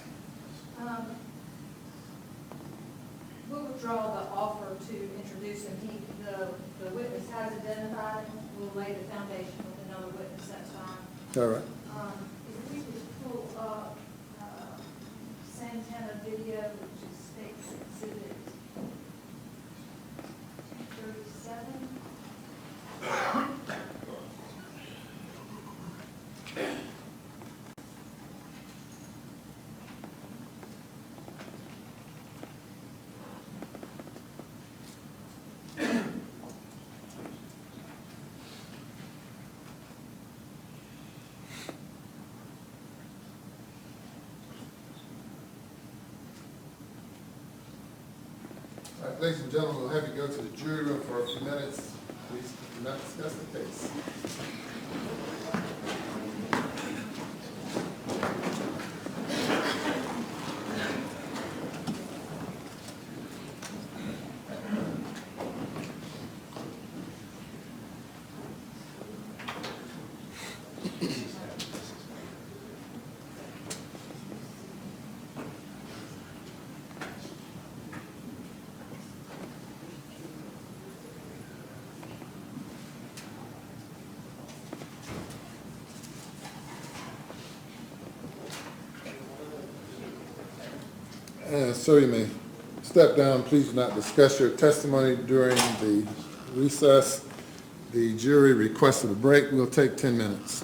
We'll withdraw the offer to introduce him. The witness has identified him. We'll lay the foundation with another witness, that's fine. All right. If we could pull up Santana video, which is State's Exhibit 37. All right, ladies and gentlemen, we'll have you go to the jury room for a few minutes. Please do not discuss the case. Sir, you may step down. Please do not discuss your testimony during the recess. The jury requested a break. We'll take 10 minutes.